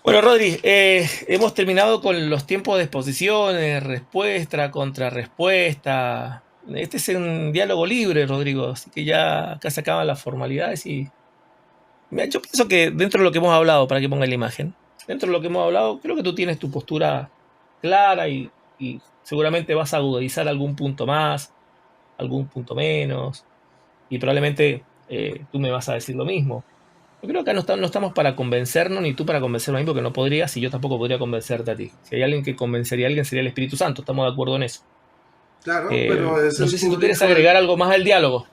Bueno, Rodri, hemos terminado con los tiempos de exposiciones, respuesta, contrarrespuesta. Este es un diálogo libre, Rodrigo, así que ya acá se acaban las formalidades y mira, yo pienso que dentro de lo que hemos hablado, para que ponga la imagen, dentro de lo que hemos hablado, creo que tú tienes tu postura clara y seguramente vas a agudizar algún punto más, algún punto menos, y probablemente tú me vas a decir lo mismo. Yo creo que acá no estamos para convencernos, ni tú para convencerme a mí, porque no podrías, y yo tampoco podría convencerte a ti. Si hay alguien que convencería a alguien, sería el Espíritu Santo, estamos de acuerdo en eso. Claro, pero es No el sé si tú quieres público, agregar algo más al diálogo.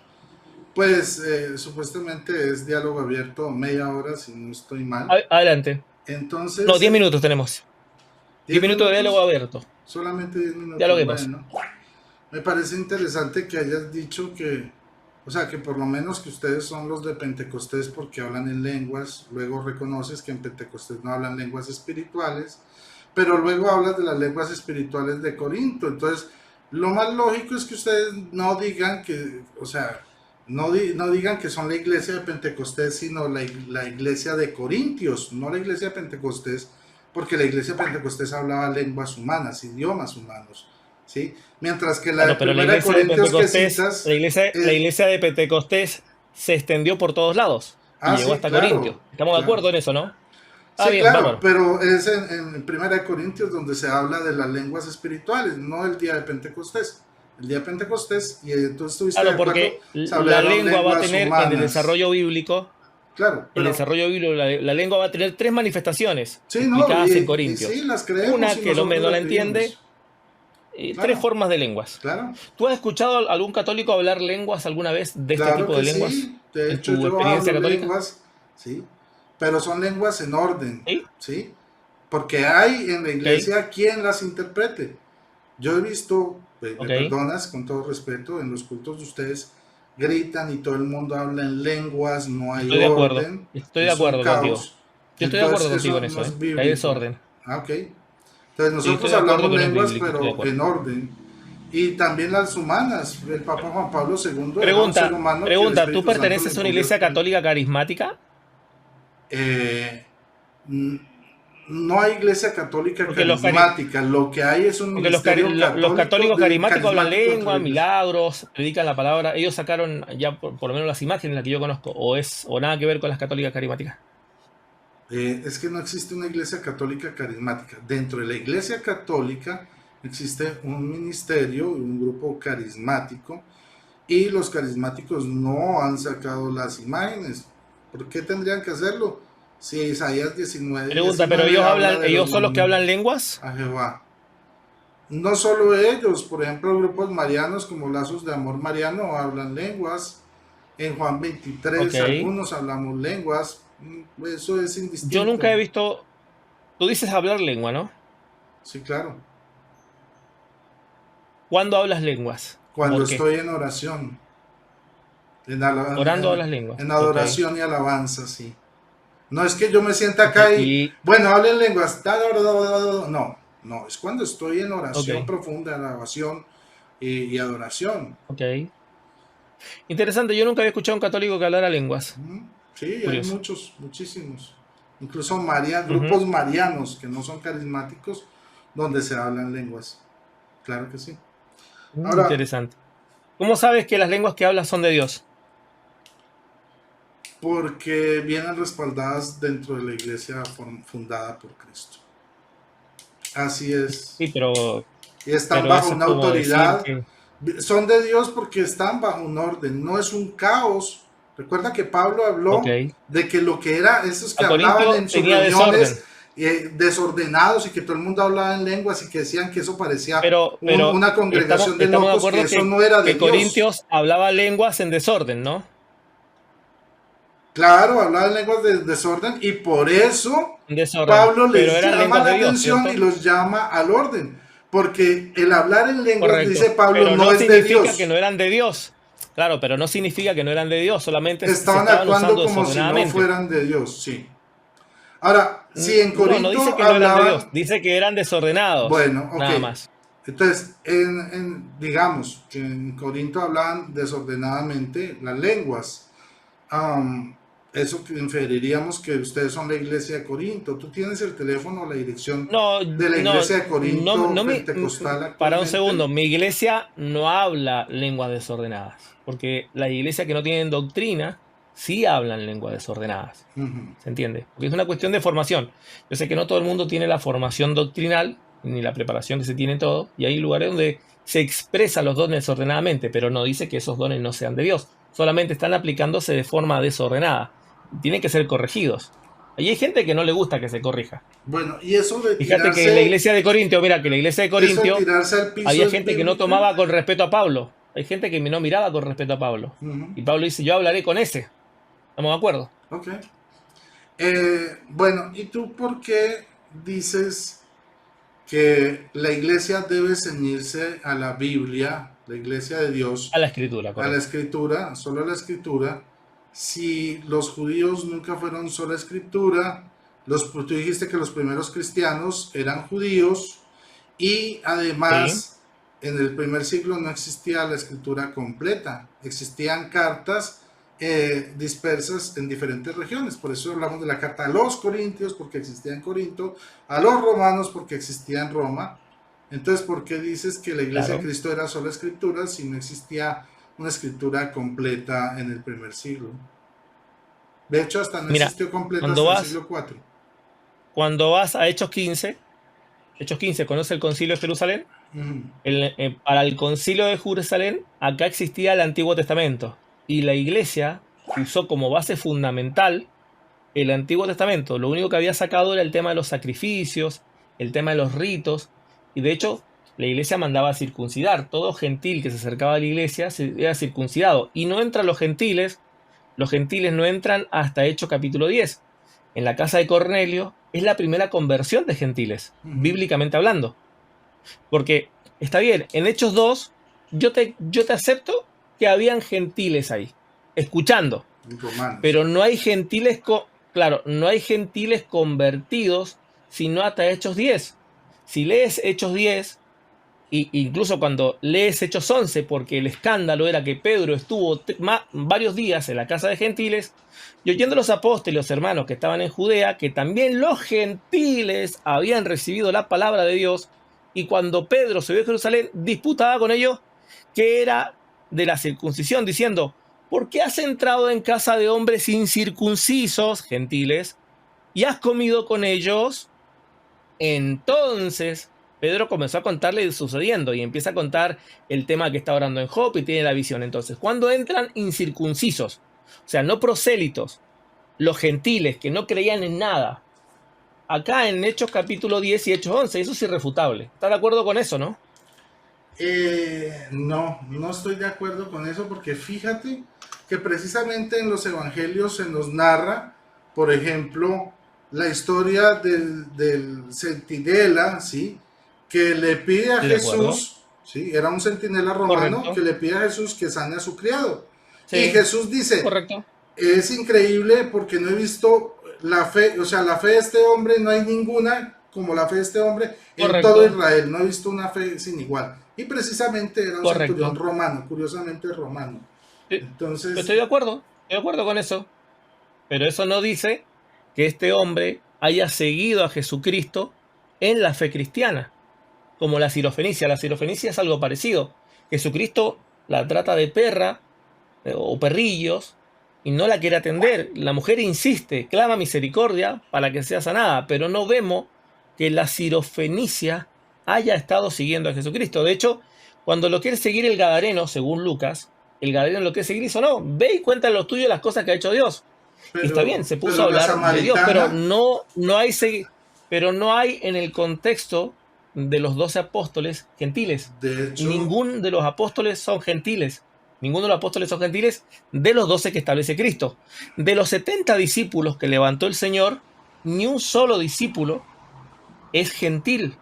pues supuestamente es diálogo abierto media hora, si no estoy mal. Adelante. No, Entonces, 10 minutos tenemos. 10 10 minutos de diálogo minutos, abierto. solamente 10 minutos. Dialoguemos. Bueno, me parece interesante que hayas dicho que, o sea, que por lo menos que ustedes son los de Pentecostés porque hablan en lenguas, luego reconoces que en Pentecostés no hablan lenguas espirituales, pero luego hablas de las lenguas espirituales de Corinto. Entonces, lo más lógico es que ustedes no digan que, o sea, no digan que son la iglesia de Pentecostés, sino la iglesia de Corintios, no la iglesia de Pentecostés, porque la iglesia de Pentecostés hablaba lenguas humanas, idiomas humanos, ¿sí? Mientras que la de Claro, pero la Primera de iglesia de Corintios que Pentecostés, citas, la es, iglesia de Pentecostés se extendió por todos lados y llegó sí, hasta claro, Corintio. ¿Estamos de claro. acuerdo en eso, no? Ah, Sí, bien, claro, bárbaro. pero es en Primera de Corintios donde se habla de las lenguas espirituales, no el día de Pentecostés. El día de Pentecostés, y tú estuviste de Claro, acuerdo, porque se la hablaron lengua va a lenguas tener en humanas. Claro, el pero desarrollo bíblico, la lengua va a tener tres manifestaciones sí, no, explicadas en y sí, Corintios. las creemos Una y que el hombre nosotros no la las entiende, vivimos. y tres Claro, formas de lenguas. claro, ¿Tú has escuchado a algún católico hablar lenguas alguna vez de este claro tipo de que lenguas sí. De en hecho, tu yo hablo experiencia católica? lenguas, sí, pero son lenguas en orden, Sí, sí, porque hay en la ok, iglesia quien las interprete. Yo he visto, me ok. perdonas con todo respeto, en los cultos de ustedes gritan y todo el mundo habla en lenguas, no hay Estoy de acuerdo. orden, Estoy de es un acuerdo contigo. caos. Yo estoy de Entonces acuerdo contigo eso en no eso, es que hay bíblico. desorden. Ah, ok. Entonces Sí, estoy nosotros de acuerdo hablamos que no es lenguas, bíblico, estoy de pero acuerdo. en orden. Y también las humanas. El Papa Juan Pablo II era un ser Pregunta, humano que el pregunta, ¿tú Espíritu Santo le perteneces a una imbuye iglesia con... católica carismática? Eh, no hay iglesia católica Porque carismática, lo que hay es un porque ministerio los católico católicos de carismáticos hablan carismático dentro de lengua, la iglesia. milagros, predican la palabra. Ellos sacaron ya por lo menos las imágenes, las que yo conozco, o nada que ver con las católicas carismáticas. Es que no existe una iglesia católica carismática. Dentro de la iglesia católica existe un ministerio, un grupo carismático, y los carismáticos no han sacado las imágenes. ¿Por qué tendrían que hacerlo? Si Isaías 19, Pregunta, ¿pero 19 habla de los ellos son los que monumentos hablan lenguas? a Jehová. No solo ellos, por ejemplo, grupos marianos como Lazos de Amor Mariano hablan lenguas. En Juan Ok. 23 algunos hablamos lenguas. Eso es Yo indistinto. nunca he visto. Tú dices hablar lengua, ¿no? Sí, claro. ¿Cuándo hablas lenguas? ¿O Cuando por qué? estoy en oración, Orando hablas lenguas. en Ok. adoración y alabanza, sí. No es que yo me sienta acá y, Y. bueno, hablen lenguas. No, no, es cuando estoy en Ok. oración profunda, alabación y adoración. Ok. Interesante, yo nunca había escuchado a un católico que hablara lenguas. Sí, hay Curioso. muchos, muchísimos. Incluso Ujú. grupos marianos que no son carismáticos donde se hablan lenguas. Claro que sí. Ahora, Interesante. ¿Cómo sabes que las lenguas que hablas son de Dios? porque vienen respaldadas dentro de la iglesia fundada por Cristo. Así es. Sí, Y están pero bajo eso es una como decir autoridad. que. Son de Dios porque están bajo un orden, no es un caos. Recuerda que Pablo Ok. habló de que lo que era esos que A hablaban Corintio en sus tenía desorden. reuniones desordenados y que todo el mundo hablaba en lenguas y que decían que eso parecía Pero una congregación de estamos de locos, que acuerdo eso no era de que Dios. Corintios hablaba lenguas en desorden, ¿no? Claro, hablaba en lenguas de desorden y por eso En desorden. Pablo Pero les eran llama lenguas la de Dios, atención y ¿cierto? los llama al orden. Porque el hablar en lenguas, dice Correcto. Pablo, Pero no no es de significa que Dios. no eran de Dios. Claro, pero no significa que no eran de Dios, solamente se Estaban estaban actuando usando como si no desordenadamente. fueran de Dios, sí. Ahora, si en No, no dice Corinto que no eran de Dios, hablaban, dice que eran desordenados, bueno, ok. nada más. Entonces, digamos que en Corinto hablaban desordenadamente las lenguas. Um, eso que inferiríamos que ustedes son la iglesia de Corinto. ¿Tú tienes el teléfono o la dirección No, de la no, iglesia de no, Corinto no pentecostal para un actualmente? segundo, mi iglesia no habla lenguas desordenadas, porque la iglesia que no tienen doctrina sí hablan lenguas desordenadas. Ujú. ¿Se entiende? Porque es una cuestión de formación. Yo sé que no todo el mundo tiene la formación doctrinal, ni la preparación que se tiene todo, y hay lugares donde se expresan los dones desordenadamente, pero no dice que esos dones no sean de Dios, solamente están aplicándose de forma desordenada. Tienen que ser corregidos. Ahí hay gente que no le gusta que se corrija. Bueno, y Fíjate que en la iglesia de Corintio, mira, que en la iglesia de eso de Corintio tirarse al piso había es gente que no bíblica. tomaba con respeto a Pablo. Hay gente que no miraba con respeto a Pablo. Ujú. Y Pablo dice, yo hablaré con ese. ¿Estamos de acuerdo? Ok. Bueno, ¿y tú por qué dices que la iglesia debe ceñirse a la Biblia, la iglesia de Dios, A la escritura, a la correcto. escritura, solo a la escritura, si los judíos nunca fueron sola escritura? Tú dijiste que los primeros cristianos eran judíos y Sí, además en el primer siglo no existía la escritura completa, existían cartas dispersas en diferentes regiones. Por eso hablamos de la carta a los Corintios, porque existía en Corinto, a los romanos, porque existía en Roma. Entonces, ¿por qué dices que la iglesia de claro. Cristo era solo escritura si no existía una escritura completa en el primer siglo? De hecho, hasta no Mira, existió completa cuando hasta el vas, siglo IV. cuando vas a Hechos 15, ¿conoce el concilio de Jerusalén? Uh-huh. Para el concilio de Jerusalén, acá existía el Antiguo Testamento. Y la iglesia usó como base fundamental el Antiguo Testamento. Lo único que había sacado era el tema de los sacrificios, el tema de los ritos, y de hecho la iglesia mandaba a circuncidar. Todo gentil que se acercaba a la iglesia era circuncidado. Y no entran los gentiles no entran hasta Hechos capítulo 10. En la casa de Cornelio es la primera conversión de gentiles, Uh-huh. bíblicamente hablando. Porque está bien, en Hechos 2 yo te acepto que habían gentiles ahí, escuchando, Romanos. pero no hay gentiles, claro, no hay gentiles convertidos, sino hasta Hechos 10. Si lees Hechos 10, e incluso cuando lees Hechos 11, porque el escándalo era que Pedro estuvo varios días en la casa de gentiles, y oyendo a los apóstoles, los hermanos que estaban en Judea, que también los gentiles habían recibido la palabra de Dios, y cuando Pedro subió a Jerusalén, disputaba con ellos que era de la circuncisión, diciendo, ¿por qué has entrado en casa de hombres incircuncisos, gentiles, y has comido con ellos? Entonces, Pedro comenzó a contarle sucediendo y empieza a contar el tema que está orando en Job y tiene la visión. Entonces, cuando entran incircuncisos, o sea, no prosélitos, los gentiles que no creían en nada, acá en Hechos capítulo 10 y Hechos 11, eso es irrefutable. ¿Estás de acuerdo con eso, no? No, no estoy de acuerdo con eso porque fíjate que precisamente en los evangelios se nos narra, por ejemplo, la historia del centinela, ¿sí? Que le pide a Estoy de acuerdo. Jesús, ¿sí? Era un centinela romano que Correcto. le pide a Jesús que sane a su criado. Y Sí, Jesús dice, correcto. es increíble porque no he visto la fe, o sea, la fe de este hombre no hay ninguna como la fe de este hombre en todo Correcto. Israel, no he visto una fe sin igual. Y precisamente era un centurión Correcto. romano, curiosamente romano. Sí, Entonces, estoy de acuerdo. Estoy de acuerdo con eso. Pero eso no dice que este hombre haya seguido a Jesucristo en la fe cristiana, como la sirofenicia. La sirofenicia es algo parecido. Jesucristo la trata de perra o perrillos y no la quiere atender. La mujer insiste, clama misericordia para que sea sanada, pero no vemos que la sirofenicia haya estado siguiendo a Jesucristo. De hecho, cuando lo quiere seguir el Gadareno, según Lucas, el Gadareno lo quiere seguir y dice, no, ve y cuenta lo tuyo las cosas que ha hecho Dios. Y está bien, se puso a pero la hablar de Dios, pero samaritana, no hay en el contexto de los 12 apóstoles gentiles. de hecho, Ningún de los apóstoles son gentiles. Ninguno de los apóstoles son gentiles de los 12 que establece Cristo. De los 70 discípulos que levantó el Señor, ni un solo discípulo es gentil.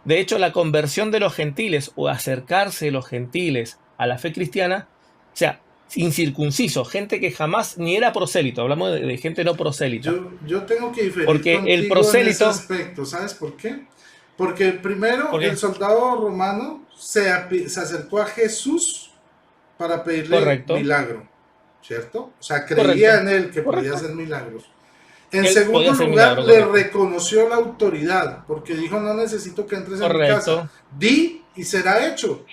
De hecho, la conversión de los gentiles o acercarse de los gentiles a la fe cristiana, o sea, incircunciso, gente que jamás ni era prosélito, hablamos de gente no prosélita. yo tengo que diferir Porque el contigo en ese prosélito, aspecto, ¿sabes por qué? Porque primero ¿por el qué? soldado romano se acercó a Jesús para pedirle Correcto, milagro, ¿cierto? O sea, Correcto, creía en él que podía correcto. hacer milagros. En Él podía segundo hacer lugar, milagro, le correcto. reconoció la autoridad, porque dijo, no necesito que entres en mi casa, Correcto, di y será hecho,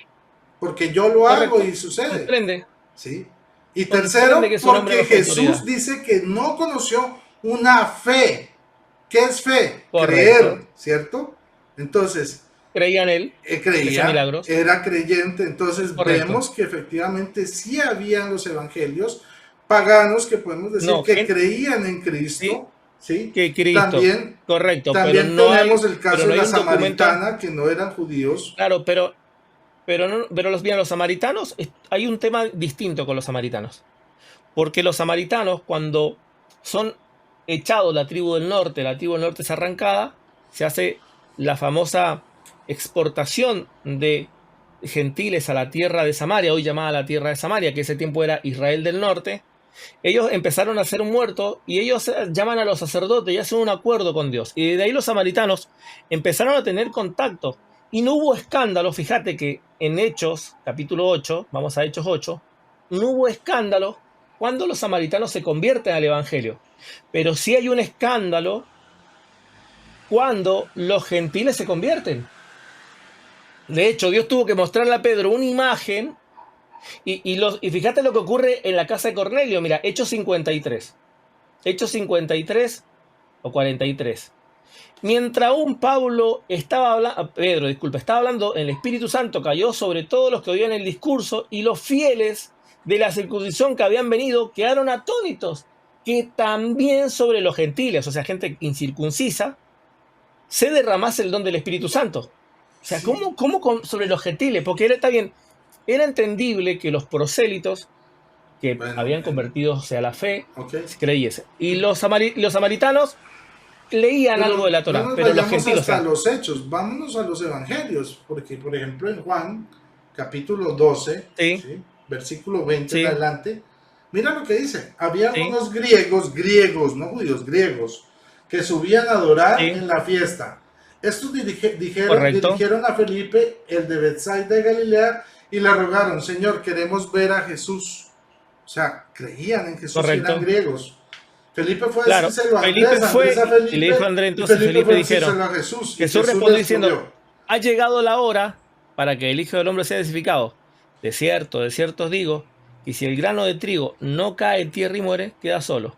porque yo lo hago correcto. y sucede. Comprende, ¿Sí? Y comprende que tercero, es un hombre porque bajo Jesús autoridad. dice que no conoció una fe. ¿Qué es fe? Correcto. Creer, ¿cierto? Entonces, Creía en él, que hacía creía, milagros. era creyente, entonces Correcto. vemos que efectivamente sí habían los evangelios paganos que podemos decir No, que creían en sí, Cristo, ¿sí? que Cristo. También, Correcto, también tenemos el caso pero de no hay la un documento. samaritana, que no eran judíos. Claro, pero no, pero mira, los samaritanos, hay un tema distinto con los samaritanos. Porque los samaritanos, cuando son echados la tribu del norte es arrancada, se hace la famosa exportación de gentiles a la tierra de Samaria, hoy llamada la tierra de Samaria, que ese tiempo era Israel del norte. Ellos empezaron a ser muertos y ellos llaman a los sacerdotes y hacen un acuerdo con Dios. Y de ahí los samaritanos empezaron a tener contacto. Y no hubo escándalo, fíjate que en Hechos, capítulo 8, vamos a Hechos 8, no hubo escándalo cuando los samaritanos se convierten al Evangelio. Pero sí hay un escándalo cuando los gentiles se convierten. De hecho, Dios tuvo que mostrarle a Pedro una imagen y fíjate lo que ocurre en la casa de Cornelio. Mira, Hechos 53. Hechos 53 o 43. Mientras aún Pedro, disculpa, estaba hablando, el Espíritu Santo cayó sobre todos los que oían el discurso y los fieles de la circuncisión que habían venido quedaron atónitos, que también sobre los gentiles, o sea, gente incircuncisa, se derramase el don del Espíritu Santo. O sea, Sí, ¿cómo sobre los gentiles? Porque está bien, era entendible que los prosélitos que bueno, habían convertido a la fe ok. creyesen. Y los samaritanos leían algo Pero de la no Torá, nos pero los vayamos gentiles, o hasta sea, los hechos, vámonos a los evangelios, porque por ejemplo en Juan, capítulo 12, sí, ¿sí? Versículo 20 en sí, adelante, mira lo que dice, había sí, unos griegos, griegos, no judíos, griegos, que subían a adorar sí, en la fiesta. Estos correcto, dirigieron a Felipe, el de Bethsaida de Galilea, y le rogaron, Señor, queremos ver a Jesús. O sea, creían en Jesús y eran correcto. griegos. Felipe fue a Claro, decírselo a Felipe Andrés, Andrés a fue y le dijo a Felipe, Andrés, y entonces Felipe Felipe fue a dijeron, decírselo a Jesús, y Jesús Jesús le respondió diciendo, respondió. ha llegado la hora para que el Hijo del Hombre sea desificado. De cierto os digo, que si el grano de trigo no cae en tierra y muere, queda solo.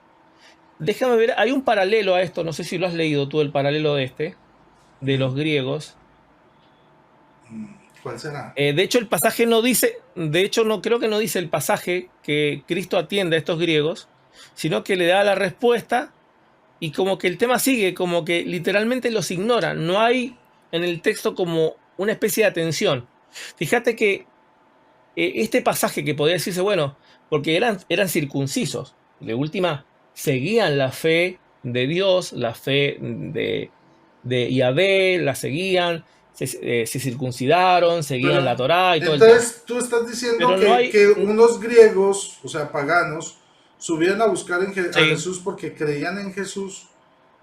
Déjame ver, hay un paralelo a esto, no sé si lo has leído tú, el paralelo de los griegos. ¿Cuál será? De hecho, el pasaje no dice, de hecho, no creo que no dice el pasaje que Cristo atiende a estos griegos, sino que le da la respuesta y como que el tema sigue, como que literalmente los ignora. No hay en el texto como una especie de atención. Fíjate que este pasaje que podría decirse, bueno, porque eran circuncisos, de última, seguían la fe de Dios, la fe de Yahvé, la seguían, se circuncidaron, seguían la Pero Torá y todo el tema. entonces tú estás diciendo Pero no hay, que unos griegos, o sea, paganos, subieron a buscar a sí, Jesús porque creían en Jesús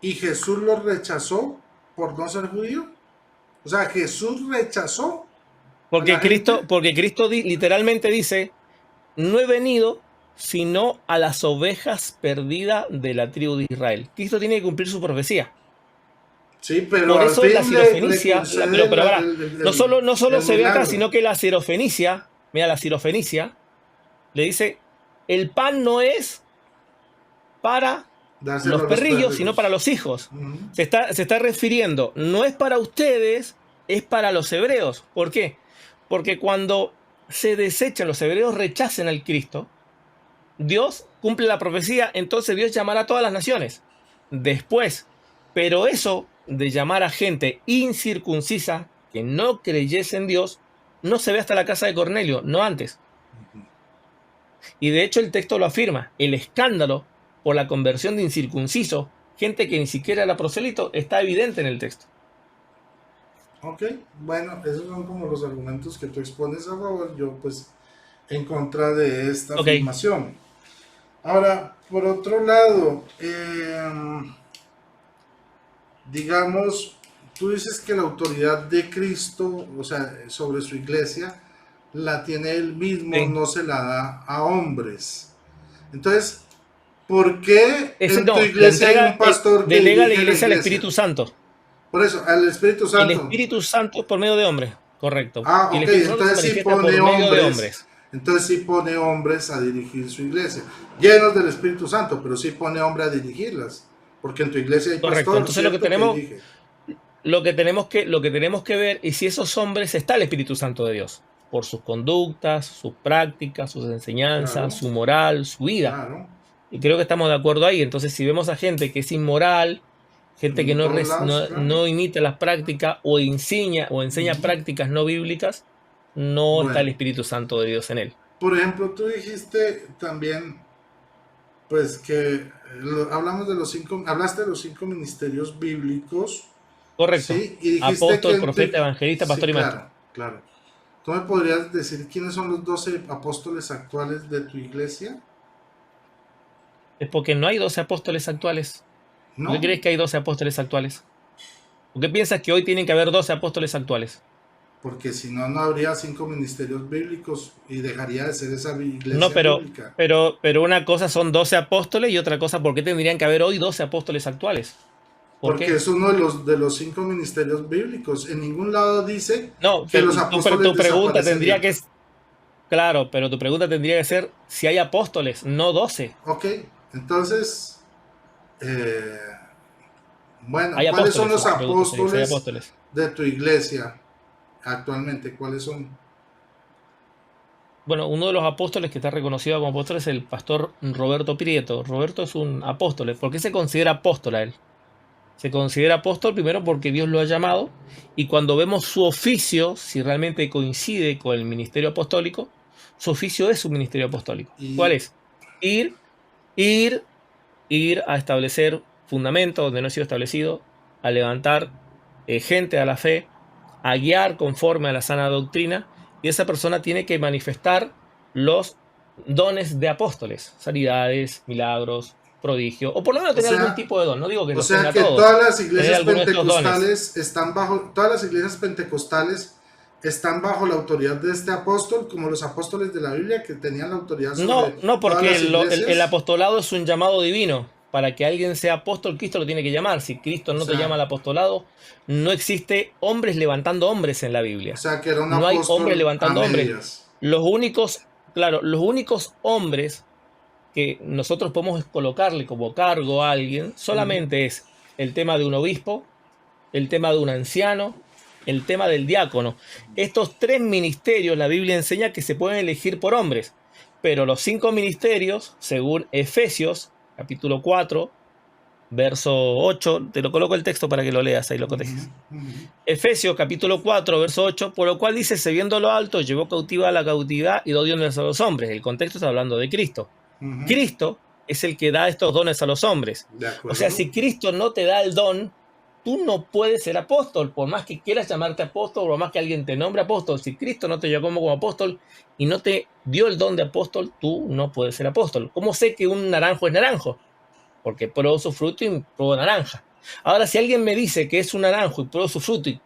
y Jesús los rechazó por no ser judío. O sea, Jesús rechazó a la gente. porque Cristo literalmente dice, no he venido sino a las ovejas perdidas de la tribu de Israel. Cristo tiene que cumplir su profecía. Sí, pero Por al eso la fin le sirofenicia, concede pero ahora, no solo el se ve acá, milagro, sino que la sirofenicia, mira, la sirofenicia le dice, el pan no es para los dárselo a los perrillos, sino para perros. los hijos. Ujú. Se está refiriendo, no es para ustedes, es para los hebreos. ¿Por qué? Porque cuando se desechan, los hebreos rechacen al Cristo, Dios cumple la profecía, entonces Dios llamará a todas las naciones. Después, pero eso de llamar a gente incircuncisa que no creyese en Dios, no se ve hasta la casa de Cornelio, no antes. Y de hecho el texto lo afirma, el escándalo por la conversión de incircuncisos, gente que ni siquiera era prosélito, está evidente en el texto. Ok, bueno, esos son como los argumentos que tú expones a favor, yo pues en contra de esta Ok, afirmación. Ahora, por otro lado, digamos, tú dices que la autoridad de Cristo, o sea, sobre su iglesia, la tiene él mismo, sí, no se la da a hombres. Entonces, ¿por qué Ese en tu no, la iglesia hay un entrega, pastor que delega la dirige la iglesia al iglesia? Espíritu Santo. Por eso, al Espíritu El Santo. Espíritu Santo es por medio de hombres, correcto. Ah, Y el ok, Espíritu Santo se manifiesta por medio de hombres. entonces sí pone hombres a dirigir su iglesia, llenos del Espíritu Santo, pero sí pone hombre a dirigirlas, porque en tu iglesia hay Correcto. pastor, Entonces ¿cierto? Que dirige. lo que tenemos que ver es si esos hombres está el Espíritu Santo de Dios, por sus conductas, sus prácticas, sus enseñanzas, Claro, su moral, su vida. claro, Y creo que estamos de acuerdo ahí. Entonces, si vemos a gente que es inmoral, gente que en todos lados, claro. no imita las prácticas o enseña Ujú. prácticas no bíblicas, no está el Bueno, Espíritu Santo de Dios en él. por ejemplo, tú dijiste también, pues que hablamos de los cinco, hablaste de los cinco ministerios bíblicos, Correcto. ¿sí? Y dijiste que Apóstol, profeta, evangelista, sí, pastor y maestro. claro, claro. ¿Tú me podrías decir quiénes son los 12 apóstoles actuales de tu iglesia? Es porque no hay 12 apóstoles actuales. ¿Por qué ¿No? crees que hay 12 apóstoles actuales? ¿Por qué piensas que hoy tienen que haber 12 apóstoles actuales? Porque si no, no habría cinco ministerios bíblicos y dejaría de ser esa No, iglesia bíblica. pero una cosa son 12 apóstoles y otra cosa, ¿por qué tendrían que haber hoy 12 apóstoles actuales? ¿Por Porque qué? es uno de los cinco ministerios bíblicos. En ningún lado dice No, que los pero apóstoles tu pregunta tendría desaparecerían. que, claro, pero tu pregunta tendría que ser si hay apóstoles, no 12. Ok, entonces, eh, bueno, Hay ¿cuáles son apóstoles, los la pregunta sería si hay apóstoles apóstoles. de tu iglesia actualmente? ¿Cuáles son? Bueno, uno de los apóstoles que está reconocido como apóstol es el pastor Roberto Prieto. Roberto es un apóstol. ¿Por qué se considera apóstol a él? Se considera apóstol primero porque Dios lo ha llamado y cuando vemos su oficio, si realmente coincide con el ministerio apostólico, su oficio es un ministerio apostólico. ¿Cuál Y, es? Ir, ir, ir a establecer fundamentos donde no ha sido establecido, a levantar gente a la fe, a guiar conforme a la sana doctrina, y esa persona tiene que manifestar los dones de apóstoles, sanidades, milagros, prodigio, o por lo menos o tener algún sea, tipo de don. No digo que o los sea tenga que todos, todas las tener iglesias alguno de estos dones. pentecostales están bajo, todas las iglesias pentecostales están bajo la autoridad de este apóstol, como los apóstoles de la Biblia que tenían la autoridad sobre No, no, todas porque las el iglesias. apostolado es un llamado divino. Para que alguien sea apóstol, Cristo lo tiene que llamar. Si Cristo O no te llama sea, al apostolado, no existe hombres levantando hombres en la o Biblia. sea que era un No hay hombres apóstol a levantando hombres. medias. Los únicos, claro, los únicos hombres que nosotros podemos colocarle como cargo a alguien Ujú. solamente es el tema de un obispo, el tema de un anciano, el tema del diácono. Estos tres ministerios la Biblia enseña que se pueden elegir por hombres, pero los cinco ministerios, según Efesios, capítulo 4, verso 8, te lo coloco el texto para que lo leas, ahí lo Ujú, cotejes. ujú, Efesios capítulo 4, verso 8, por lo cual dice, se viendo lo alto, llevó cautiva a la cautividad y dio dones a los hombres. El contexto está hablando de Cristo. ujú. Cristo es el que da estos dones a los hombres. De O sea, acuerdo. si Cristo no te da el don, tú no puedes ser apóstol, por más que quieras llamarte apóstol, por más que alguien te nombre apóstol. Si Cristo no te llamó como apóstol y no te dio el don de apóstol, tú no puedes ser apóstol. ¿Cómo sé que un naranjo es naranjo? Porque pruebo su fruto y pruebo naranja. Ahora, si alguien me dice que es un naranjo y pruebo su fruto y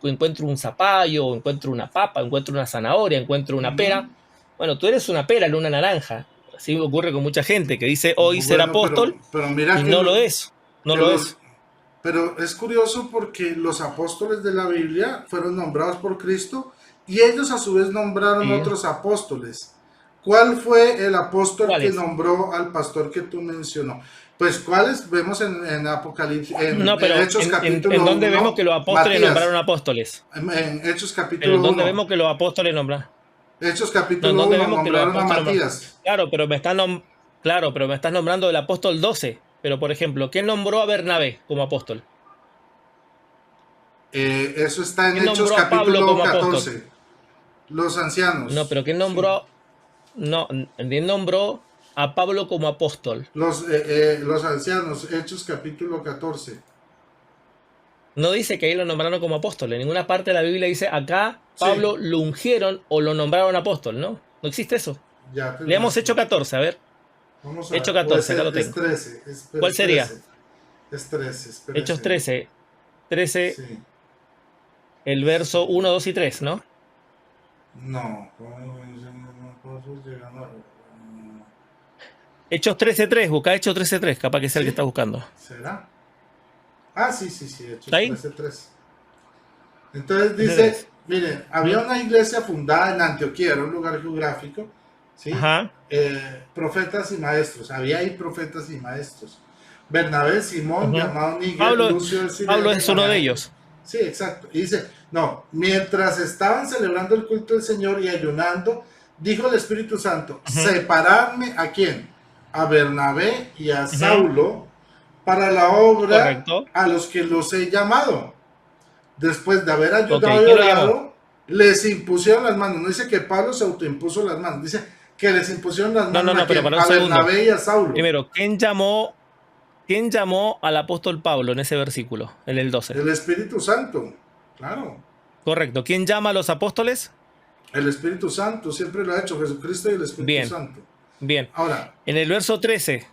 encuentro un zapallo, encuentro una papa, encuentro una zanahoria, encuentro una Ujú. pera, bueno, tú eres una pera, no una naranja. Así ocurre con mucha gente que dice hoy ser Bueno, apóstol pero mira y no lo es, no que lo los, es. pero es curioso porque los apóstoles de la Biblia fueron nombrados por Cristo y ellos a su vez nombraron Sí. otros apóstoles. ¿Cuál fue el apóstol que ¿Cuáles? nombró al pastor que tú mencionó? Pues cuáles vemos en Apocalipsis, No, en pero Hechos en capítulo dónde vemos que uno, los apóstoles nombraron Matías, apóstoles. en Hechos Pero en capítulo dónde uno, vemos que los apóstoles nombraron. Hechos No, en capítulo dónde uno vemos que los nombraron a apóstoles nombraron. Matías. Claro, pero claro, pero me estás nombrando el apóstol 12. Pero, por ejemplo, ¿quién nombró a Bernabé como apóstol? Eso está en ¿Quién Hechos nombró a Pablo capítulo como apóstol? 14. Los No, ancianos. pero ¿quién Sí. nombró? No, ¿quién nombró a Pablo como apóstol? Los ancianos, Hechos capítulo 14. No dice que ahí lo nombraron como apóstol. En ninguna parte de la Biblia dice acá Sí, Pablo lo ungieron o lo nombraron apóstol, ¿no? No existe eso. ya te Leamos muestro. Hecho 14, a ver. Vamos a Hecho ver. O 14, acá lo es tengo. 13. Pero ¿Cuál es sería? 13. Es 13, Hechos espérese. 13, 13, Sí. el Sí. verso 1, 2 y 3, ¿no? No. Hechos 13:3, busca Hechos 13:3, capaz que sea el que ¿Sí? está buscando. ¿Será? Ah, sí, ¿Está Hechos ahí? 13:3. Entonces dice, 13:3. miren, había Ujú. una iglesia fundada en Antioquía, era un lugar geográfico, ¿sí? Ajá. Profetas y maestros, había ahí profetas y maestros. Bernabé, Simón, Ujú. llamado Níger, Pablo, Lucio de Pablo Cirene, es uno de Manaén. ellos. Sí, exacto. Y dice, no, mientras estaban celebrando el culto del Señor y ayunando, dijo el Espíritu Santo, Ujú, separadme a quién, a Bernabé y a ujú. Saulo para la obra Correcto. a los que los he llamado. Después de haber Ok, ayudado y ¿quién lo llamó? orado, les impusieron las manos. No dice que Pablo se autoimpuso las manos, dice que les impusieron las No, no, manos a no, pero quién, para un a segundo. Bernabé y a Saulo. Primero, ¿quién llamó al apóstol Pablo en ese versículo, en el 12? El Espíritu Santo, claro. Correcto. ¿Quién llama a los apóstoles? El Espíritu Santo siempre lo ha hecho, Jesucristo y el Espíritu Bien, Santo. bien. Ahora, En el verso 13,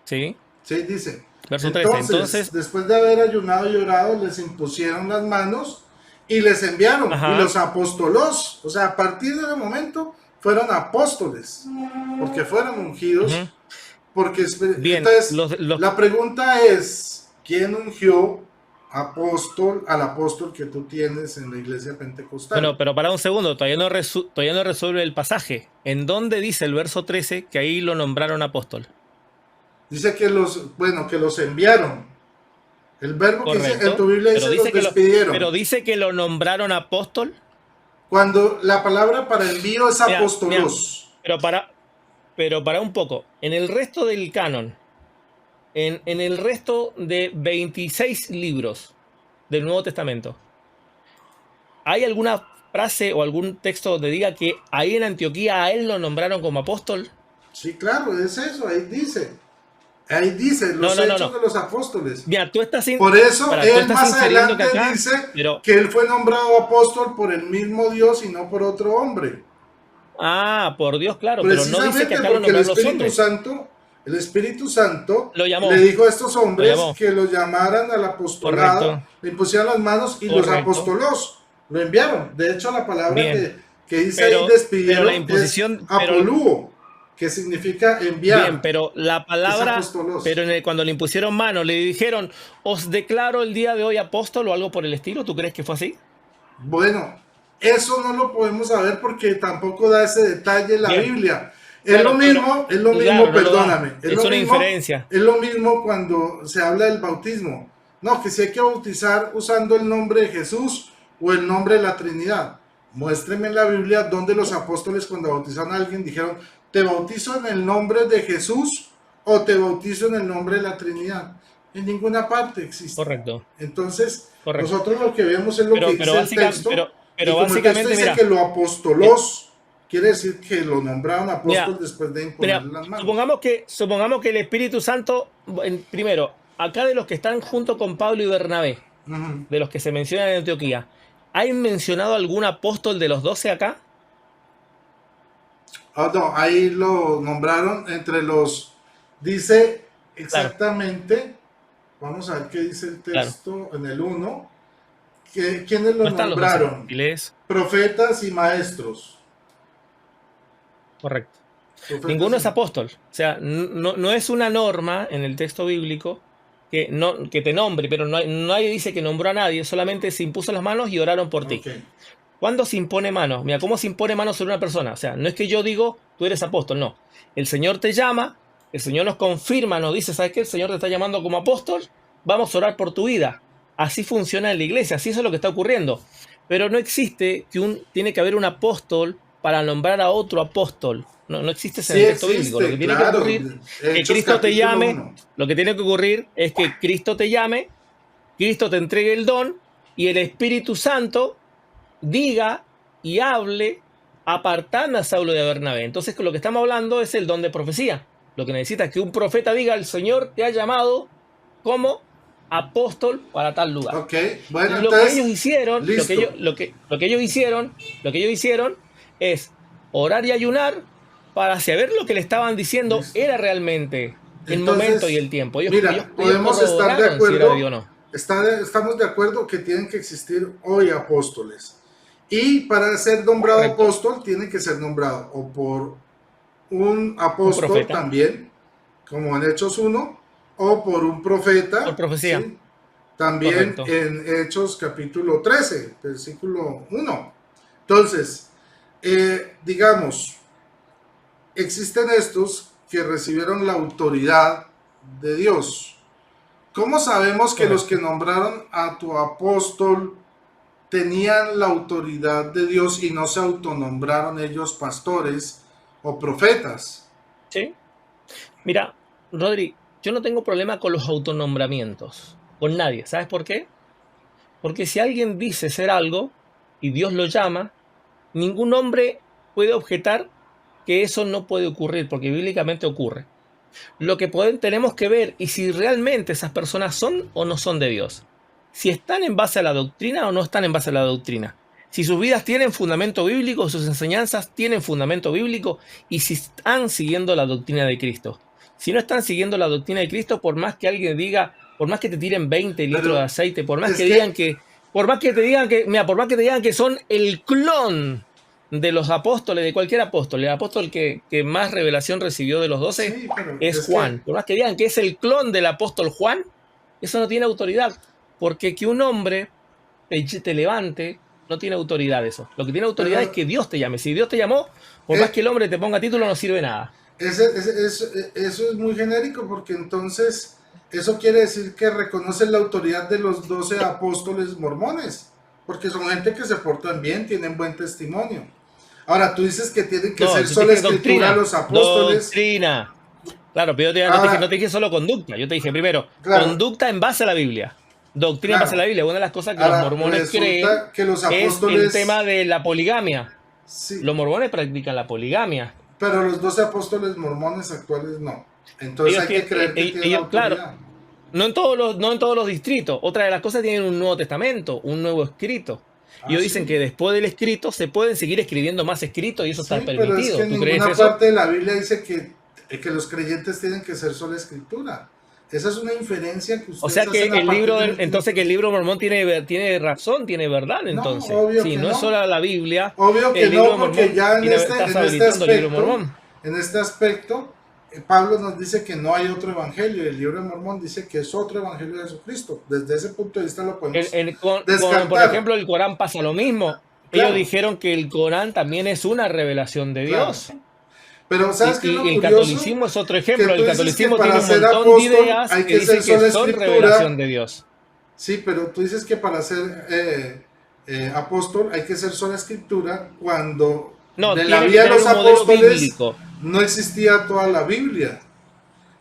¿sí? sí, dice, Verso 13. entonces, Entonces, después de haber ayunado y orado, les impusieron las manos y les enviaron y ajá. los apostolos, o sea, a partir de ese momento fueron apóstoles, porque fueron Ujú. ungidos, porque Bien, entonces la pregunta es, ¿quién ungió al apóstol que tú tienes en la iglesia pentecostal? bueno, pero para un segundo, todavía no resuelve el pasaje. ¿En dónde dice el verso 13 que ahí lo nombraron apóstol? Dice que los enviaron. El verbo que dice en Correcto. tu Biblia Pero dice los dice que lo, despidieron. pero dice que lo nombraron apóstol. Cuando la palabra para envío es Mira, apostolos. pero para un poco. En el resto del canon, en el resto de 26 libros del Nuevo Testamento, ¿hay alguna frase o algún texto donde diga que ahí en Antioquía a él lo nombraron como apóstol? Sí, claro, es eso, ahí dice. Ahí dice, No, los no, no, hechos no. de los apóstoles. Mira, Por eso tú él estás más infiriendo que adelante acá, dice pero, que él fue nombrado apóstol por el mismo Dios y no por otro hombre. por Dios, claro, pero no dice que Precisamente acá lo porque nombraron los hombres. El Espíritu Santo Lo le llamó, dijo a estos lo hombres llamó. que los llamaran al apostolado, Correcto, le impusieran las manos y los correcto. apostolos lo enviaron. De hecho, la palabra Bien, que dice ahí pero la despidieron es imposición, apolúo, que significa bien, enviar, pero la es palabra, apostolos. cuando le impusieron mano, le dijeron, os declaro el día de hoy apóstol o algo por el estilo, ¿tú crees que fue así? Bueno, eso no lo podemos saber porque tampoco da ese detalle la Bien, Biblia. claro, pero, Es lo mismo, claro, no lo da, perdóname, es una inferencia. es lo mismo cuando se habla del bautismo. No, que si hay que bautizar usando el nombre de Jesús o el nombre de la Trinidad. Muéstreme en la Biblia donde los apóstoles cuando bautizaron a alguien dijeron, te bautizo en el nombre de Jesús o te bautizo en el nombre de la Trinidad. En ninguna parte existe. Correcto, Entonces, correcto. nosotros lo que vemos es lo que Pero, dice el básica, texto, pero, y pero como el texto básicamente, dice mira, que lo eh, apostolos, quiere decir que lo nombraron mira, apóstol después de mira, imponerle las manos. supongamos que el Espíritu Santo, primero, acá de los que están junto con Pablo y Bernabé, Ujú. de los que se mencionan en Antioquía, ¿hay mencionado algún apóstol de los 12 acá? Ah, no, ahí lo nombraron entre los, dice Claro, exactamente, vamos a ver qué dice el claro. texto en el uno que, ¿quiénes lo No están los 12. nombraron? Si lees, Profetas y maestros. correcto. Profetas Ninguno y es apóstol. O sea, no es una norma en el texto bíblico que te nombre, pero nadie dice que nombró a nadie, solamente se impuso las manos y oraron por ti. Ok, ¿Cuándo se impone mano? Mira, ¿cómo se impone mano sobre una persona? O sea, no es que yo digo, tú eres apóstol, no. El Señor te llama, el Señor nos confirma, nos dice, ¿sabes qué? El Señor te está llamando como apóstol, vamos a orar por tu vida. Así funciona en la iglesia, así es lo que está ocurriendo. Pero no existe tiene que haber un apóstol para nombrar a otro apóstol. No, no existe eso en sí el texto bíblico. Lo que existe, tiene que claro, ocurrir, que Hechos Cristo te capítulo llame, uno. lo que tiene que ocurrir es que Cristo te llame, Cristo te entregue el don y el Espíritu Santo diga y hable apartando a Saulo de Bernabé. Entonces, con lo que estamos hablando es el don de profecía. Lo que necesita es que un profeta diga, el Señor te ha llamado como apóstol para tal lugar. Ok, bueno, Lo que ellos entonces, hicieron, listo. lo que ellos hicieron es orar y ayunar para saber lo que le estaban diciendo Listo. era realmente el momento y Entonces, el tiempo. Ellos, mira, ellos podemos estar de corroboraron si era de Dios acuerdo, o no. estamos de acuerdo que tienen que existir hoy apóstoles. Y para ser nombrado Correcto. apóstol, tiene que ser nombrado o por un Un apóstol profeta, también, como en Hechos 1, o por un por profeta, profecía, ¿sí? También correcto. en Hechos capítulo 13, versículo 1. Entonces, digamos, existen estos que recibieron la autoridad de Dios. ¿Cómo sabemos que los que Correcto. nombraron a tu apóstol tenían la autoridad de Dios y no se autonombraron ellos pastores o profetas? ¿Sí? Mira, Rodri, yo no tengo problema con los autonombramientos, con nadie. ¿Sabes por qué? Porque si alguien dice ser algo y Dios lo llama, ningún hombre puede objetar que eso no puede ocurrir, porque bíblicamente ocurre. Lo que tenemos que ver y si realmente esas personas son o no son de Dios. Si están en base a la doctrina o no están en base a la doctrina. Si sus vidas tienen fundamento bíblico, sus enseñanzas tienen fundamento bíblico y si están siguiendo la doctrina de Cristo. Si no están siguiendo la doctrina de Cristo, por más que alguien diga, por más que te tiren 20 litros de Pero aceite, por más es que digan que, que, por más que te digan que, mira, por más que te digan que son el clon de los apóstoles, de cualquier apóstol, el apóstol que más revelación recibió de los 12 sí, pero es es que, Juan. Por más que digan que es el clon del apóstol Juan, eso no tiene autoridad. Porque que un hombre te levante no tiene autoridad eso. Lo que tiene autoridad es pero que Dios te llame. Si Dios te llamó, por más eh, que el hombre te ponga título, no sirve nada. eso es muy genérico porque entonces eso quiere decir que reconocen la autoridad de los 12 apóstoles mormones, porque son gente que se portan bien, tienen buen testimonio. Ahora, tú dices que tienen que No, ser yo te sola dije escritura doctrina. los apóstoles. Doctrina. Claro, pero yo no te dije, no Ahora, te dije solo conducta. Yo te dije primero, claro, conducta en base a la Biblia. Doctrina en base a claro. la Biblia. Una de las cosas que los Ahora, mormones creen resulta que los es el apóstoles, tema de la poligamia. sí, Los mormones practican la poligamia. pero los 12 apóstoles mormones actuales no. Entonces Ellos hay que tienen, creer que tienen claro, autoridad. no en todos los distritos. Otra de las cosas tienen un Nuevo Testamento, un nuevo escrito. Y Ah, ellos dicen sí. que después del escrito se pueden seguir escribiendo más escritos y eso está Sí, pero es que permitido. en ¿Tú crees ninguna eso? parte de la Biblia dice que los creyentes tienen que ser sola escritura. Esa es una inferencia que O ustedes sea que hacen a el partir libro, de los entonces que el libros. libro mormón tiene razón, tiene verdad, No, entonces. obvio Si que no es no. solo la Biblia, Obvio que el libro no, de porque mormón, ya estás habilitando el libro mormón. en este aspecto, Pablo nos dice que no hay otro evangelio. El libro de Mormón dice que es otro evangelio de Jesucristo. Desde ese punto de vista lo podemos Por descartar. ejemplo, el Corán pasa lo mismo. Ellos Claro, dijeron que el Corán también es una revelación de claro. Dios. Pero ¿sabes qué es lo Y el curioso? catolicismo es otro Que ejemplo. tú El dices que catolicismo para tiene un ser montón de apóstol ideas hay que que ser dicen que sola son revelación escritura. de Dios. Sí, pero tú dices que para ser apóstol hay que ser sola escritura cuando No, de la tiene que vida de tener los un modelo apóstoles bíblico, no existía toda la Biblia.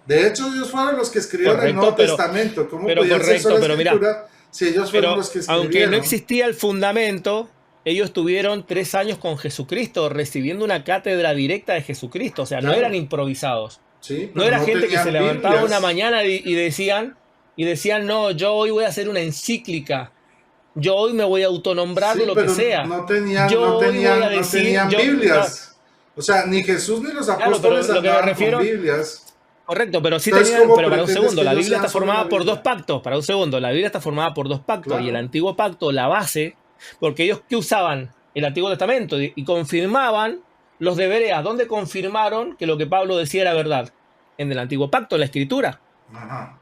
De hecho, ellos fueron los que escribieron el Nuevo correcto, Testamento. ¿Cómo podían ser sola pero mira, escritura si ellos fueron pero los que aunque no escribieron? existía el fundamento, ellos tuvieron 3 años con Jesucristo, recibiendo una cátedra directa de Jesucristo. O sea, no eran Claro, improvisados. sí, No pero era no gente que se tenían levantaba una Biblias. mañana y decían, no, yo hoy voy a hacer una encíclica, yo hoy me voy a autonombrar Sí, lo que pero sea, yo hoy voy a no decir, tenían Biblias. O sea, ni Jesús ni los claro, pero apóstoles lo que me andaban con refiero, Biblias. correcto, pero sí Entonces, tenían, ¿cómo pero para un pretendes segundo, que la ellos Biblia sean está solo la formada por dos Biblia? pactos, para un segundo, la Biblia está formada por dos pactos y el Claro. antiguo pacto, la base, porque ellos ¿qué usaban? El Antiguo Testamento y confirmaban los de Berea, donde confirmaron que lo que Pablo decía era verdad, en el antiguo pacto, en la escritura. Ajá.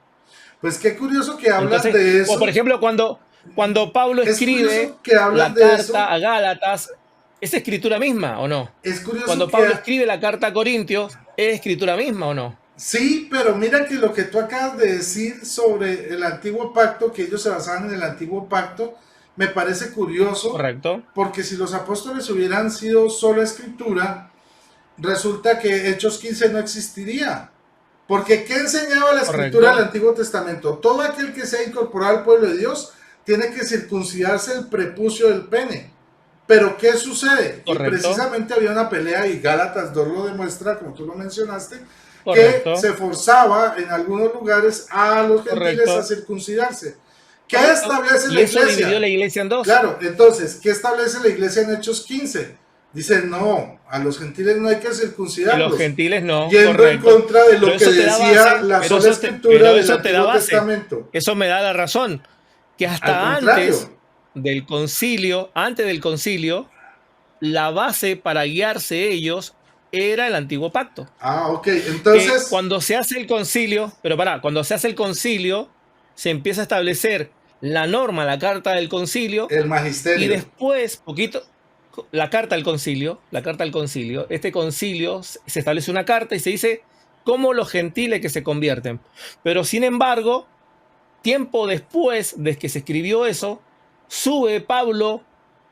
Pues qué curioso que hablan Entonces, de o por eso. ejemplo, cuando Pablo Es escribe curioso que hablan la de eso. carta a Gálatas, ¿es escritura misma o no? Es curioso Cuando que Pablo escribe la carta a Corintios, ¿es escritura misma o no? sí, pero mira que lo que tú acabas de decir sobre el antiguo pacto, que ellos se basaban en el antiguo pacto, me parece curioso, ¿Correcto? porque si los apóstoles hubieran sido solo escritura, resulta que Hechos 15 no existiría. Porque ¿qué enseñaba la escritura del Correcto, Antiguo Testamento? Todo aquel que sea incorporado al pueblo de Dios tiene que circuncidarse el prepucio del pene. Pero ¿qué sucede? Y correcto, precisamente había una pelea, y Gálatas 2 lo demuestra, como tú lo mencionaste, que correcto, se forzaba en algunos lugares a los gentiles a correcto, circuncidarse. ¿Qué correcto. establece Y la eso dividió iglesia? la iglesia en dos. Claro, entonces, ¿qué establece la iglesia en Hechos 15? Dice, no, a los gentiles no hay que Y los circuncidarlos, gentiles no, yendo en correcto. contra de Pero lo que eso te da decía base, la sola escritura pero del eso te da Antiguo base. Testamento. Eso me da la razón. Que Al hasta contrario, antes del concilio, la base para guiarse ellos era el antiguo pacto. Ah, ok. Entonces, Que cuando se hace el concilio, cuando se hace el concilio, se empieza a establecer la norma, la carta del concilio, el y magisterio. después, la carta al concilio, este concilio se establece una carta y se dice cómo los gentiles que se convierten. Pero sin embargo, tiempo después de que se escribió eso, sube Pablo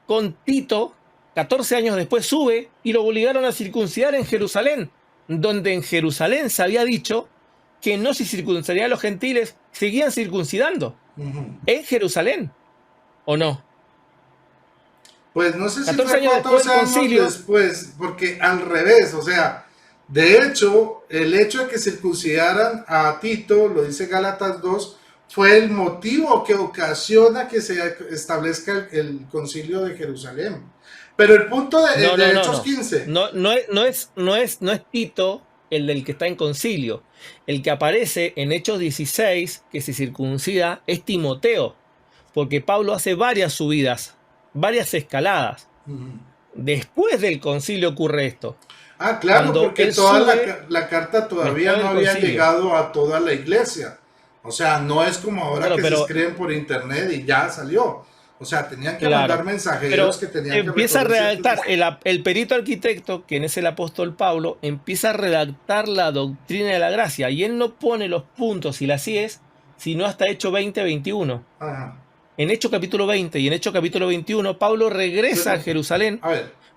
con Tito, 14 años después sube y lo obligaron a circuncidar en Jerusalén, donde en Jerusalén se había dicho que no se circuncidarían a los gentiles, seguían circuncidando. En Jerusalén, ¿o no? Pues no sé si 14 fue años 14 del años concilio. después, porque al revés, o sea, de hecho, el hecho de que circuncidaran a Tito, lo dice Gálatas 2, fue el motivo que ocasiona que se establezca el concilio de Jerusalén. Pero el punto de Hechos 15. No es Tito el del que está en concilio. El que aparece en Hechos 16, que se circuncida, es Timoteo. Porque Pablo hace varias subidas, varias escaladas. Después del concilio ocurre esto. Ah, claro, Cuando porque toda la carta todavía no había llegado a toda la iglesia. O sea, no es como ahora se escriben por internet y ya salió. O sea, tenían que mandar mensajeros que tenían que empieza a redactar, el perito arquitecto, quien es el apóstol Pablo, empieza a redactar la doctrina de la gracia. Y él no pone los puntos y las IES, sino hasta Hechos 20-21. En Hechos capítulo 20 y en Hechos capítulo 21, Pablo regresa a Jerusalén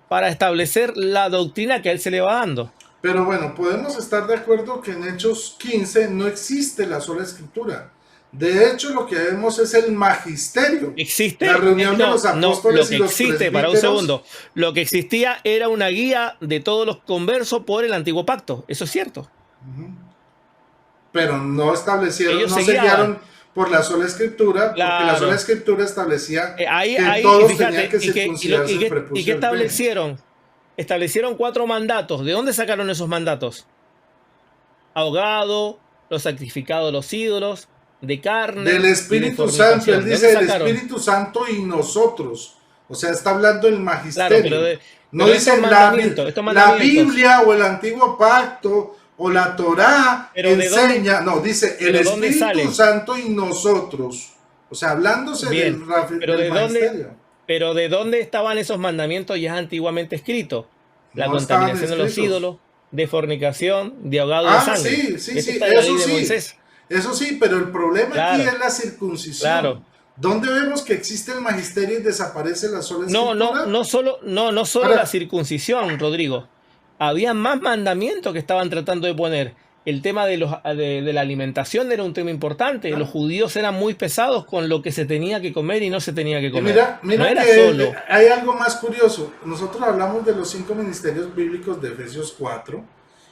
para establecer la doctrina que a él se le va dando. Pero bueno, podemos estar de acuerdo que en Hechos 15 no existe la sola escritura. De hecho, lo que vemos es el magisterio. Existe. La reunión de los apóstoles y los presbíteros. Para un segundo. Lo que existía era una guía de todos los conversos por el antiguo pacto. Eso es cierto. Pero no establecieron, no se guiaron por la sola escritura, porque la sola escritura establecía que todos tenían que circuncidarse el prepucio. ¿Y qué establecieron? Establecieron 4 mandatos. ¿De dónde sacaron esos mandatos? Ahogado, los sacrificados, los ídolos, de carne. Del Espíritu Santo. Él dice el Espíritu Santo y nosotros. O sea, está hablando el magisterio. Claro, no dice la Biblia o el antiguo pacto o la Torá enseña. No, dice el Espíritu Santo y nosotros. O sea, hablándose del magisterio. Pero ¿de dónde estaban esos mandamientos ya antiguamente escritos? La contaminación de los ídolos, de fornicación, de ahogado de sangre. Sí, eso sí. Eso sí, pero el problema aquí es la circuncisión. Claro. ¿Dónde vemos que existe el magisterio y desaparece la sola escritura? No solo la circuncisión, Rodrigo. Había más mandamientos que estaban tratando de poner. El tema de la alimentación era un tema importante. Los judíos eran muy pesados con lo que se tenía que comer y no se tenía que comer. Mira no era que solo. Hay algo más curioso. Nosotros hablamos de los 5 ministerios bíblicos de Efesios 4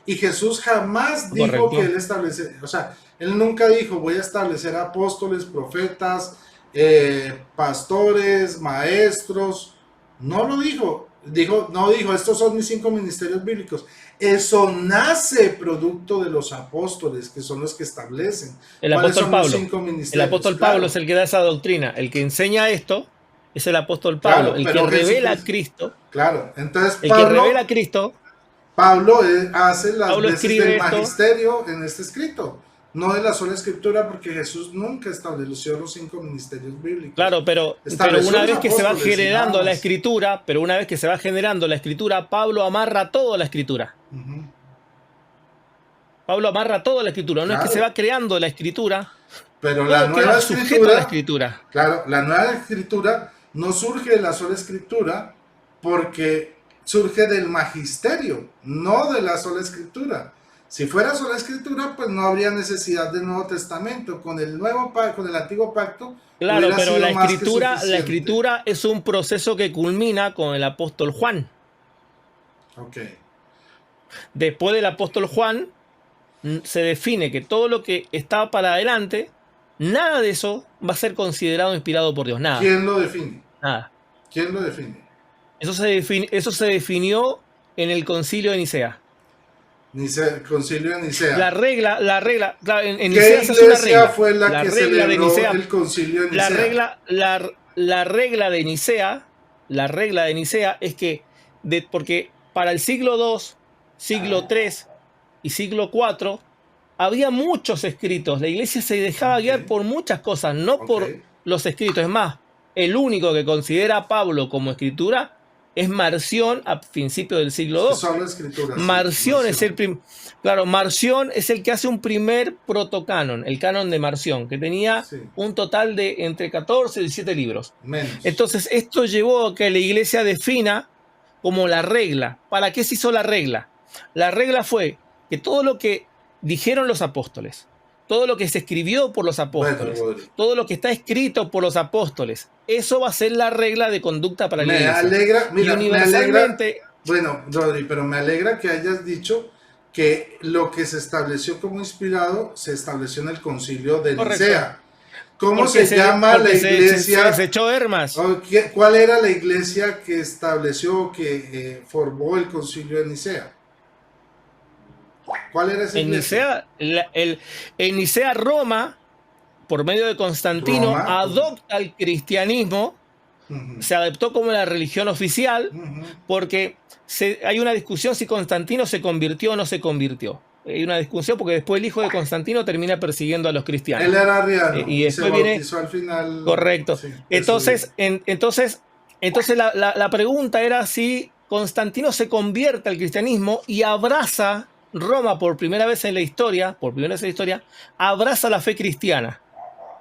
y Jesús jamás dijo que él establece, o sea, él nunca dijo voy a establecer apóstoles, profetas, pastores, maestros. No lo dijo. No dijo, estos son mis 5 ministerios bíblicos. Eso nace producto de los apóstoles, que son los que establecen. El apóstol Pablo es el que da esa doctrina. El que enseña esto es el apóstol Pablo, el que revela a Cristo. Claro, entonces el que revela a Cristo. Pablo hace las veces del magisterio en este escrito. No de la sola escritura, porque Jesús nunca estableció los 5 ministerios bíblicos. Claro, pero una vez que se va generando la escritura, Pablo amarra toda la escritura. Pablo amarra toda la escritura. No es que se va creando la escritura, pero la nueva escritura. Claro, la nueva escritura no surge de la sola escritura, porque surge del magisterio, no de la sola escritura. Si fuera sola escritura, pues no habría necesidad del Nuevo Testamento. Con el antiguo pacto. Claro, pero la escritura es un proceso que culmina con el apóstol Juan. Ok. Después del apóstol Juan, se define que todo lo que está para adelante, nada de eso va a ser considerado inspirado por Dios. Nada. ¿Quién lo define? Nada. ¿Quién lo define? Eso se definió en el Concilio de Nicea. Concilio de Nicea. La regla, en Nicea se hace una regla. Fue la que celebró el Concilio de Nicea? La regla de Nicea es que, porque para el siglo II siglo III y siglo IV, había muchos escritos. La iglesia se dejaba guiar Ok, por muchas cosas, no ok. por los escritos. Es más, el único que considera a Pablo como escritura es Marción a principios del siglo Es que II. solo escritura, sí, Marción es Marción. claro, Marción es el que hace un primer protocanon, el canon de Marción, que tenía Sí, un total de entre 14 y 17 libros. menos. Entonces, esto llevó a que la iglesia defina como la regla. ¿Para qué se hizo la regla? La regla fue que todo lo que dijeron los apóstoles, todo lo que se escribió por los Bueno, apóstoles, Rodri, todo lo que está escrito por los apóstoles, eso va a ser la regla de conducta para la me iglesia. alegra, Y mira, me alegra, universalmente, bueno, Rodri, pero me alegra que hayas dicho que lo que se estableció como inspirado se estableció en el concilio de correcto, Nicea. ¿Cómo se llama la se iglesia? desechó Hermas. ¿Cuál era la iglesia que estableció, que formó el concilio de Nicea? ¿Cuál era esa En iglesia? Nicea, en Nicea, Roma, por medio de Constantino, Roma. adopta el cristianismo, Ujú, se adoptó como la religión oficial, ujú. porque hay una discusión si Constantino se convirtió o no se convirtió. Hay una discusión porque después el hijo de Constantino termina persiguiendo a los Él cristianos. era arriano Y y se después viene, bautizó al final, correcto. sí, de su vida. Entonces la pregunta era si Constantino se convierte al cristianismo y abraza Roma por primera vez en la historia, abraza la fe cristiana.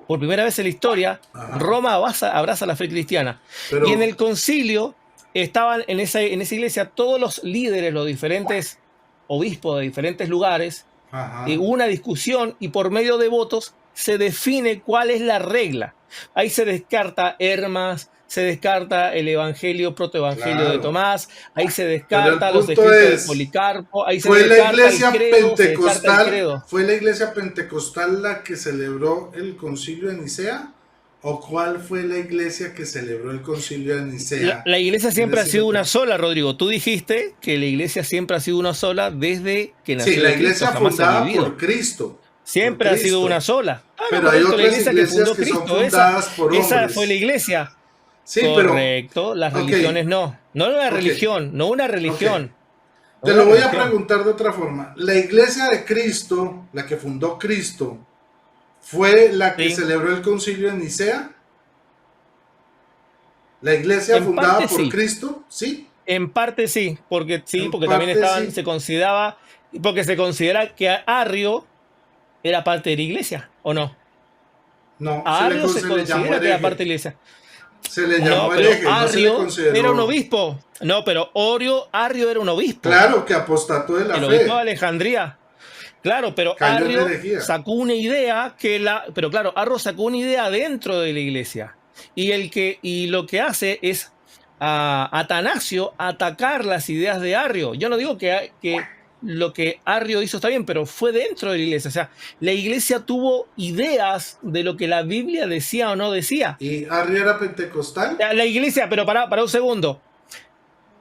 Por primera vez en la historia, Ajá. Roma abraza la fe cristiana. Y en Pero, el concilio estaban en esa iglesia todos los líderes, los diferentes obispos de diferentes lugares, ajá. hubo una discusión y por medio de votos se define cuál es la regla. Ahí se descarta Hermas, se descarta el evangelio, protoevangelio de Claro. Tomás, ahí se Pero el descarta los punto escritos de es, Policarpo, ahí se descarta el credo, se descarta el credo. ¿fue la iglesia pentecostal la que celebró el concilio de Nicea? ¿O cuál fue la iglesia que celebró el concilio de Nicea La iglesia en el siempre ha sido siglo una III? sola, Rodrigo. Tú dijiste que la iglesia siempre ha sido una sola desde que Sí, nació la de Cristo, iglesia jamás se ha fundada dividido. por Cristo, por Siempre ha sido una Cristo. sola. Ah, no, Pero hay correcto, la otras iglesia que iglesias fundó que son Cristo, esa, fundadas por esa fue la hombres. iglesia. Sí, pero, Correcto, las ok, religiones no. No una ok, religión, no una ok. religión, no Te una lo voy a religión. preguntar de otra forma. La iglesia de Cristo, la que fundó Cristo, ¿fue la que Sí, celebró el concilio de Nicea? ¿La iglesia en fundada parte por sí, Cristo? Sí. en parte sí, En porque también parte sí. porque se considera que Arrio era parte de la iglesia, ¿o no? No, A Arrio se se le llamó considera que era parte hereje. de la iglesia. Se le No, llamó pero hereje, no se le Arrio era un consideró. obispo. No, pero Arrio era un obispo. Claro que apostató de la El obispo de fe. Alejandría. Claro, pero Cayó en herejía. Pero claro, Arrio sacó una idea dentro de la iglesia. Y lo que hace es a Atanasio atacar las ideas de Arrio. Yo no digo que lo que Arrio hizo está bien, pero fue dentro de la iglesia. O sea, la iglesia tuvo ideas de lo que la Biblia decía o no decía. ¿Y Arrio era pentecostal? La iglesia, pero para un segundo.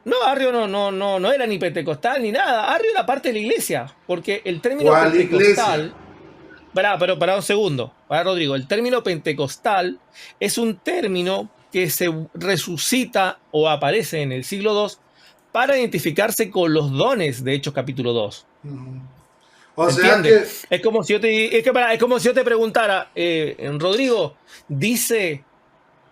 No, Arrio no era ni pentecostal ni nada. Arrio era parte de la iglesia, porque el término ¿Cuál iglesia? pentecostal, pero para un segundo, para Rodrigo, el término pentecostal es un término que se resucita o aparece en el siglo II para identificarse con los dones de Hechos capítulo 2. Ujú. O ¿Se sea entiende? que, Es como si yo te preguntara, Rodrigo, ¿dice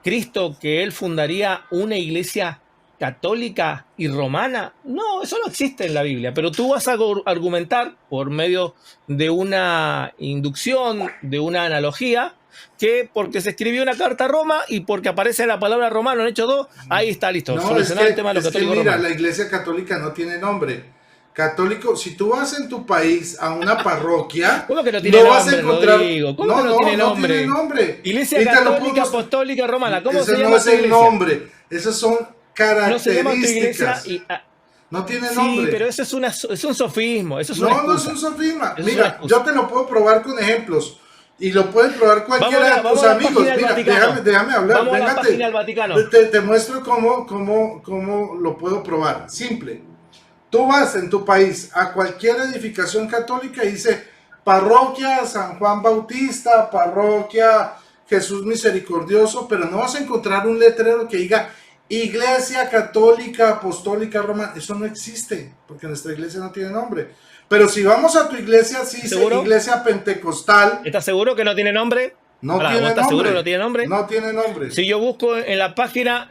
Cristo que él fundaría una iglesia católica y romana? No, eso no existe en la Biblia, pero tú vas a argumentar por medio de una inducción, de una analogía, que porque se escribió una carta a Roma y porque aparece la palabra romano en Hechos 2, ahí está listo, no, solucionado el tema de los es que católicos mira, romanos. la iglesia católica no tiene nombre. Católico, si tú vas en tu país a una parroquia, ¿Cómo que no tiene no vas a nombre, encontrar, Rodrigo? ¿Cómo que no, no no, tiene no tiene nombre? nombre. Iglesia Y te lo Católica pongo, Apostólica Romana, ¿cómo se ese no llama es tu el iglesia? nombre, esas son No se llama tu iglesia características, y... no tiene Sí, pero nombre. eso es un sofismo, eso es una No, no es un excusa. sofisma. Eso es una Mira, yo excusa. te lo puedo probar con ejemplos. Y lo puede probar cualquiera de tus Vamos a la amigos. página del Mira, Vaticano. déjame hablar. Vamos a la página Véngate. del Vaticano. Te muestro cómo lo puedo probar. Simple. Tú vas en tu país a cualquier edificación católica y dice parroquia San Juan Bautista, parroquia Jesús Misericordioso, pero no vas a encontrar un letrero que diga Iglesia Católica Apostólica Romana. Eso no existe, porque nuestra iglesia no tiene nombre. Pero si vamos a tu iglesia, sí dice Iglesia Pentecostal. ¿Estás seguro que no tiene nombre? No tiene nombre. ¿Estás seguro que no tiene nombre? No tiene nombre. Si yo busco en la página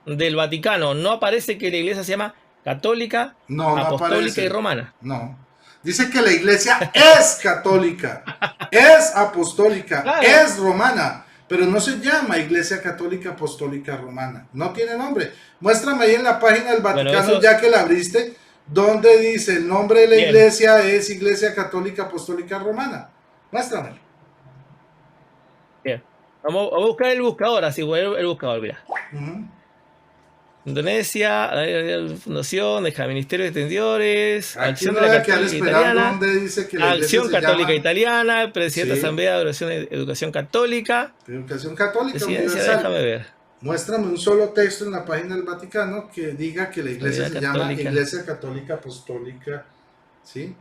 del Vaticano, no aparece que la iglesia se llama Católica, Apostólica y Romana. No. Dice que la iglesia es católica, es apostólica, claro, es romana, pero no se llama Iglesia Católica Apostólica Romana. No tiene nombre. Muéstrame ahí en la página del Vaticano, ya que la abriste, donde dice el nombre de la iglesia es Iglesia Católica Apostólica Romana. Muéstrame. Bien. Vamos a buscar el buscador, así el buscador, mira. Indonesia, Fundación, deja Ministerio de Exteriores, Acción de la Católica Italiana, dice que la Acción Católica Italiana, Presidente de Asamblea de Educación Católica. Educación Católica Universal. Déjame ver. Muéstrame un solo texto en la página del Vaticano que diga que la iglesia se llama Iglesia Católica Apostólica, ¿sí?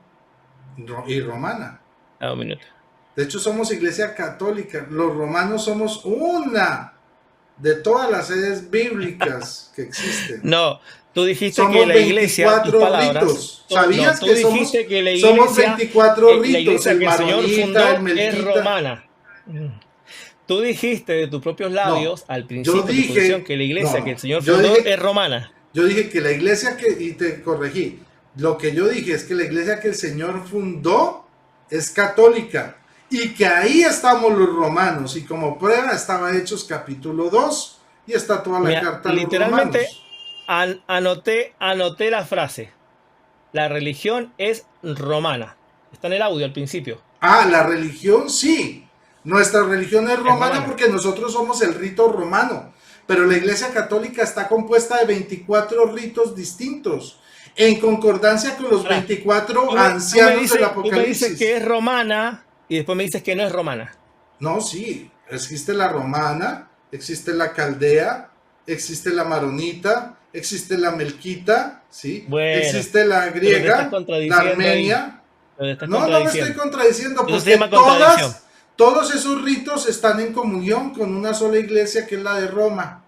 Y Romana. Un minuto. De hecho, somos iglesia católica. Los romanos somos una de todas las sedes bíblicas que existen. No, tú dijiste somos que la iglesia, 24 ritos. ¿Sabías que somos 24 ritos? La iglesia el que el Señor fundó es romana. Tú dijiste de tus propios labios al principio de tu exposición que la iglesia que el Señor fundó es romana. Yo dije que la iglesia y te corregí. Lo que yo dije es que la iglesia que el Señor fundó es católica. Y que ahí estamos los romanos, y como prueba estaba Hechos capítulo 2, y está toda la carta a los literalmente romanos. Anoté la frase. La religión es romana. Está en el audio al principio. La religión sí. Nuestra religión es romana porque nosotros somos el rito romano. Pero la iglesia católica está compuesta de 24 ritos distintos, en concordancia con los 24 ancianos del Apocalipsis. Tú me dices que es romana. Y después me dices que no es romana. No, sí. Existe la romana, existe la caldea, existe la maronita, existe la melquita, ¿sí? Bueno, existe la griega, la armenia. No me estoy contradiciendo, porque todos esos ritos están en comunión con una sola iglesia que es la de Roma.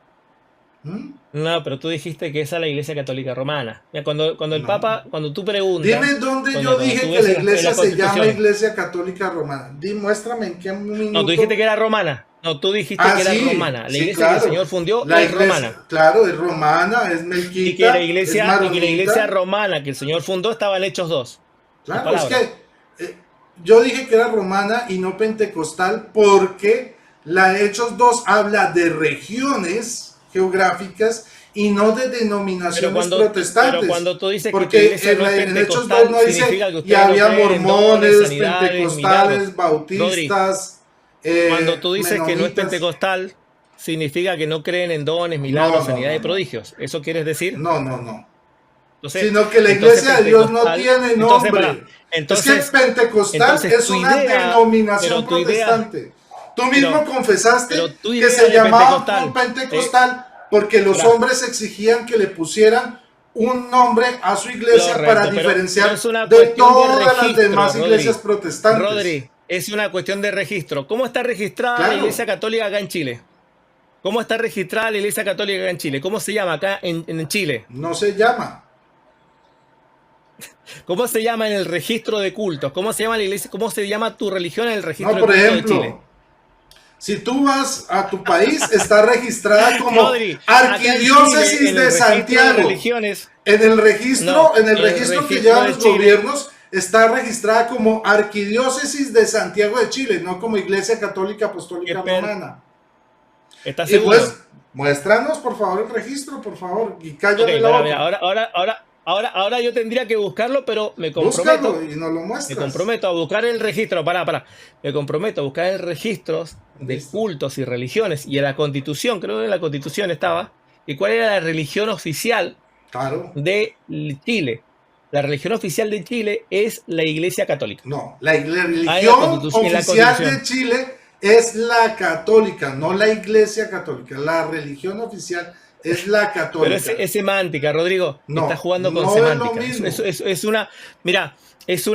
No, pero tú dijiste que esa es la iglesia católica romana. Mira, cuando el Papa, cuando tú preguntas... Dime dónde yo dije que la iglesia se llama Iglesia Católica Romana. Muéstrame en qué minuto... No, tú dijiste que era romana. No, tú dijiste que era romana. La iglesia que el Señor fundió es romana. Claro, es romana, es melquita, y que la iglesia romana que el Señor fundó estaba en Hechos 2. Claro, es que yo dije que era romana y no pentecostal porque la Hechos 2 habla de regiones geográficas y no de denominaciones protestantes. Pero cuando tú dices porque en Hechos 2 no dice y había mormones, pentecostales, bautistas. Cuando tú dices menonitas. Que no es pentecostal, significa que no creen en dones, milagros, sanidades y prodigios. ¿Eso quieres decir? No. Entonces, sino que la iglesia de Dios no tiene nombre. Es que pentecostal es una denominación protestante. Tú mismo confesaste que se llamaba un pentecostal porque los hombres exigían que le pusieran un nombre a su iglesia para diferenciar de todas las demás iglesias protestantes. Rodri, es una cuestión de registro. ¿Cómo está registrada la iglesia católica acá en Chile? ¿Cómo está registrada la iglesia católica acá en Chile? ¿Cómo se llama acá en Chile? No se llama. ¿Cómo se llama en el registro de cultos? ¿Cómo se llama la iglesia? ¿Cómo se llama tu religión en el registro de cultos de Chile? Si tú vas a tu país, está registrada como Arquidiócesis de Santiago. En el registro que llevan los gobiernos, está registrada como Arquidiócesis de Santiago de Chile, no como Iglesia Católica Apostólica Romana. ¿Estás seguro? Y pues, muéstranos, por favor, el registro, por favor, y cállate la boca. Ahora yo tendría que buscarlo, pero me comprometo. Búscalo y nos lo muestras. Me comprometo a buscar el registro. Me comprometo a buscar el registro de cultos y religiones. Y en la Constitución, creo que en la Constitución estaba. ¿Y cuál era la religión oficial de Chile? La religión oficial de Chile es la Iglesia Católica. No, la religión oficial de Chile es la católica, no la Iglesia Católica. La religión oficial es la católica. Pero es semántica, Rodrigo. Estás jugando con semántica. Es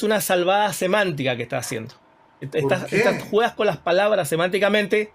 una salvada semántica que estás haciendo. Juegas con las palabras semánticamente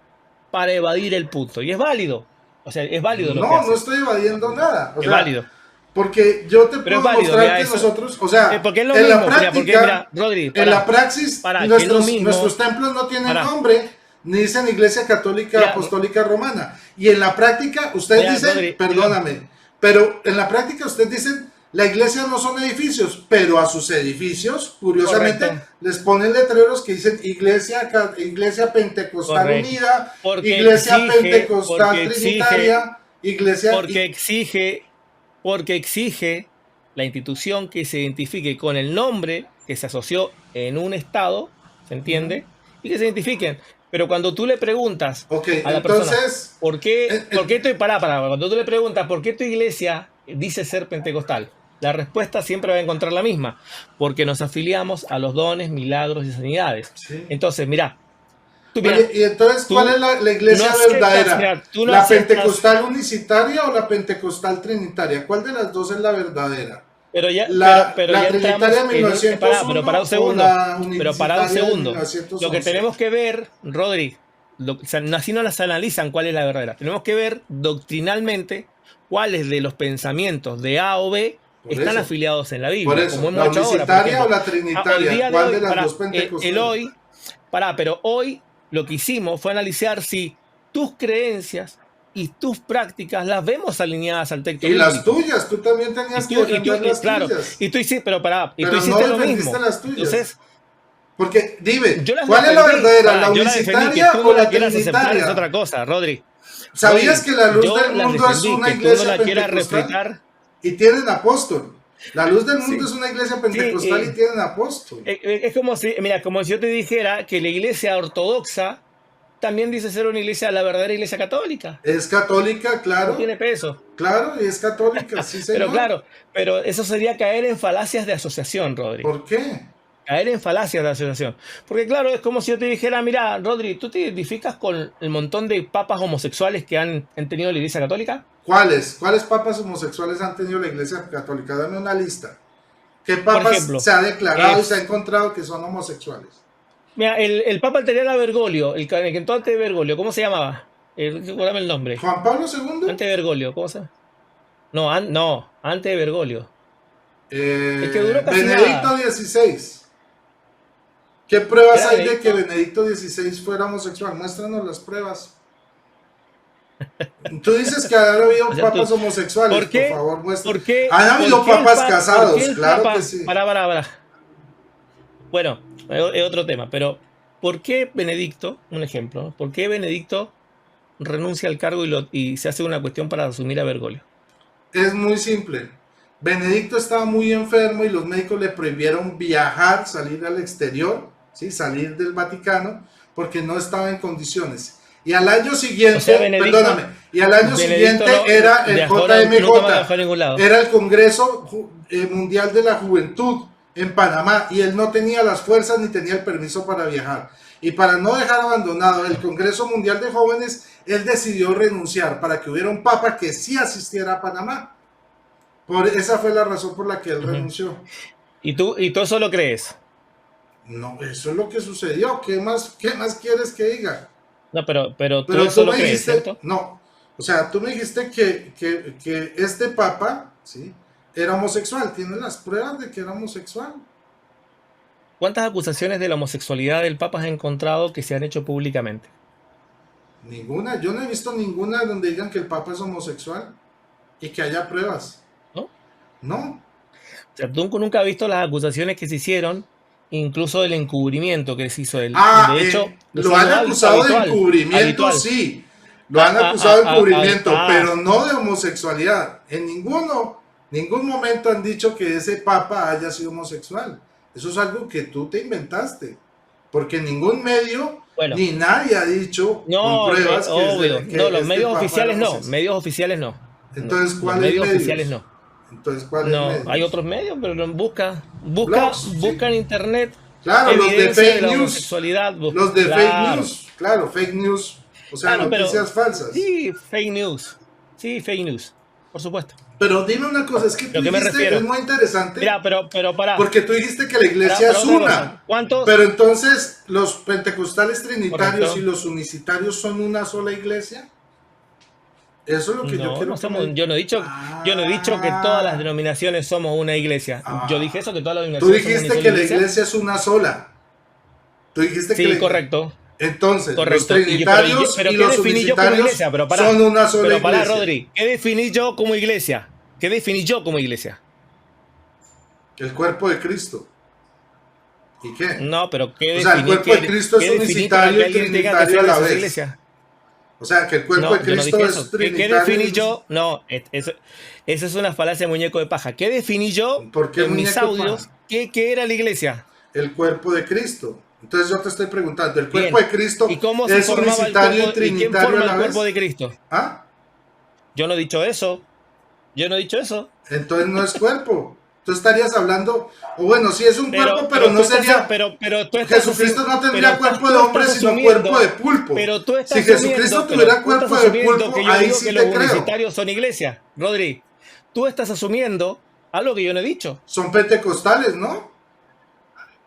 para evadir el punto. Y es válido. O sea, es válido lo que No, hace. no estoy evadiendo nada. O Es sea, válido. porque yo te Pero puedo es válido, mostrar mira, que eso, nosotros, o sea, porque es lo en la mismo, mira, porque, mira, práctica, Rodri, en la pará, praxis, pará, que es lo mismo, nuestros templos no tienen pará, nombre, ni dicen Iglesia Católica mira, Apostólica Romana. Y en la práctica, ustedes mira, dicen, Rodri, perdóname, pero en la práctica ustedes dicen, la iglesia no son edificios, pero a sus edificios, curiosamente, correcto, les ponen letreros que dicen Iglesia Pentecostal correcto, Unida, porque Iglesia exige, Pentecostal Trinitaria, Iglesia... porque exige, porque exige la institución que se identifique con el nombre que se asoció en un estado, ¿se Ujú. entiende? Y que se identifiquen. Pero cuando tú le preguntas Ok, a la persona, entonces, ¿por qué estoy pará? Cuando tú le preguntas, ¿por qué tu iglesia dice ser pentecostal? La respuesta siempre va a encontrar la misma, porque nos afiliamos a los dones, milagros y sanidades. sí. Entonces, mira, Oye, y entonces, ¿cuál tú es la no iglesia aceptas, verdadera? mira, tú no ¿La aceptas, pentecostal unicitaria o la pentecostal trinitaria? ¿Cuál de las dos es la verdadera? pero ¿La ya trinitaria entramos en un, pero para un 1901 o segundo, la pero para un unicitaria de segundo. Lo que 1911? tenemos que ver, Rodri, o sea, así no las analizan cuál es la verdadera. Tenemos que ver doctrinalmente cuáles de los pensamientos de A o B Por están eso, afiliados en la por Biblia, como eso. ¿La hemos hecho ahora, por unicitaria o ejemplo. la Hoy trinitaria? día de ¿Cuál hoy, de las dos pentecostales? pero hoy lo que hicimos fue analizar si tus creencias y tus prácticas las vemos alineadas al texto Y las bíblico. tuyas, tú también tenías que defender las Claro, tuyas, y tú pero no hiciste lo defendiste mismo. las tuyas. Entonces, Porque dime, yo las ¿cuál es la defendí, verdadera? ¿La yo las defendí, que unicitaria tú o no la la quieras aceptar es trinitaria? otra cosa, Rodri. ¿Sabías Rodri, que la luz yo del las mundo es defendí, una que tú no iglesia la quieras pentecostal? refritar. Y tienen apóstol. La luz del mundo Sí, es una iglesia sí, pentecostal y tienen apóstol. es como si, mira, como si yo te dijera que la iglesia ortodoxa también dice ser una iglesia, la verdadera iglesia católica. Es católica, No claro. tiene peso. Claro, y es católica, sí, Pero señor. claro, pero eso sería caer en falacias de asociación, Rodri. ¿Por qué? Caer en falacias de asociación. Porque claro, es como si yo te dijera, mira, Rodri, ¿tú te identificas con el montón de papas homosexuales que han tenido la iglesia católica? ¿Cuáles? ¿Cuáles papas homosexuales han tenido la iglesia católica? Dame una lista. ¿Qué Por papas ejemplo, se ha declarado y se ha es, encontrado que son homosexuales? mira, el papa anterior a Bergoglio, el que entró antes de Bergoglio, ¿cómo se llamaba? Recuérdame el nombre. ¿Juan Pablo II? Antes de Bergoglio, ¿cómo se llama? No, no, antes de Bergoglio. El que duró casi Benedicto nada. XVI. ¿Qué pruebas ¿Era hay de que Benedicto? Benedicto XVI fuera homosexual? Muéstranos las pruebas. Tú dices que han habido O sea, papas homosexuales, ¿por por qué? favor, muestra. ¿Por qué? Han habido papas ¿Por qué casados, el claro que Papa? sí. Para. Bueno, es otro tema, pero ¿por qué Benedicto, un ejemplo, ¿no? ¿Por qué Benedicto renuncia al cargo y se hace una cuestión para asumir a Bergoglio? Es muy simple. Benedicto estaba muy enfermo y los médicos le prohibieron viajar, salir al exterior, ¿sí? Salir del Vaticano, porque no estaba en condiciones. Y al año O sea, siguiente, perdóname, y al año Benedicto siguiente era el viajó, nunca más viajó JMJ, a ningún lado. era el Congreso Mundial de la Juventud en Panamá, y él no tenía las fuerzas ni tenía el permiso para viajar. Y para no dejar abandonado el Congreso Mundial de Jóvenes, él decidió renunciar para que hubiera un papa que sí asistiera a Panamá. Esa fue la razón por la que él renunció. ¿Y tú eso lo crees? No, eso es lo que sucedió. ¿Qué más quieres que diga? No, pero tú Pero eso tú lo me crees, dijiste, ¿cierto? no. O sea, tú me dijiste que este papa, ¿sí? Era homosexual. ¿Tienes las pruebas de que era homosexual? ¿Cuántas acusaciones de la homosexualidad del Papa has encontrado que se han hecho públicamente? Ninguna. Yo no he visto ninguna donde digan que el papa es homosexual y que haya pruebas. ¿No? No. O sea, tú nunca has visto las acusaciones que se hicieron, incluso del encubrimiento que se hizo él. Ah, De hecho, lo han acusado de encubrimiento, habitual. sí. Lo han acusado de encubrimiento, Ah, pero no de homosexualidad. En ningún momento han dicho que ese papa haya sido homosexual. Eso es algo que tú te inventaste. Porque ningún medio bueno, ni nadie ha dicho no, con pruebas obvio, que no, los este medios papa oficiales era no, homosexual. medios oficiales no. Entonces, Los ¿cuáles medios medios? oficiales no. Entonces, ¿cuáles No, medios? hay otros medios, pero busca Blogs, sí. en internet. Claro, los de evidencia fake de la news. homosexualidad. Los de fake Claro. news. Claro, fake news. O sea, Claro, pero noticias falsas. sí, fake news. Sí, fake news, por supuesto. pero dime una cosa, es que tú ¿A qué me dijiste, refiero? es muy interesante, Mira, pero pará. porque tú dijiste que la iglesia Pará, es otra una, cosa. ¿Cuántos? pero entonces los pentecostales trinitarios Correcto. y los unicitarios son una sola iglesia. Eso es lo que yo No, quiero no que somos, me... yo no he dicho que todas las Ah, denominaciones somos una iglesia. Yo dije ah. eso, que todas las Tú denominaciones somos una dijiste sola que la iglesia. iglesia es una sola. Tú dijiste que Sí, correcto, entonces los correcto. trinitarios Pero y ¿qué los definí yo como unicitarios iglesia? son una sola Pero pará, iglesia. Rodri. ¿Qué definí yo como iglesia? ¿Qué definí yo como iglesia? El cuerpo de Cristo. ¿Y qué? No, pero O sea, el cuerpo de Cristo es qué definí para que unicitario y alguien tenga que trinitario a ser de la esas vez. iglesias? O sea, que el cuerpo de No, yo no Cristo dije es eso. ¿Qué trinitario y definí yo? No, eso es una falacia de muñeco de paja. ¿Qué definí yo ¿Por qué en mis muñeco de paja? audios? ¿Qué era la iglesia? El cuerpo de Cristo. Entonces yo te estoy preguntando, ¿el cuerpo Bien. de Cristo ¿Y cómo se es formaba el unicitario y cuerpo? ¿Y quién trinitario a forma la el cuerpo vez? de Cristo? ¿Ah? Yo no he dicho eso. Yo no he dicho eso. Entonces no es cuerpo. Tú estarías hablando, o bueno, sí es un cuerpo, pero Pero no tú estás, sería... pero tú estás Jesucristo no pero tendría cuerpo de tú hombre, estás sino asumiendo, cuerpo de pulpo. pero tú estás Si Jesucristo asumiendo, tuviera tú estás cuerpo de asumiendo pulpo, que yo ahí digo sí que los te creo. universitarios son iglesia. Rodri, tú estás asumiendo algo que yo no he dicho. Son pentecostales, ¿no?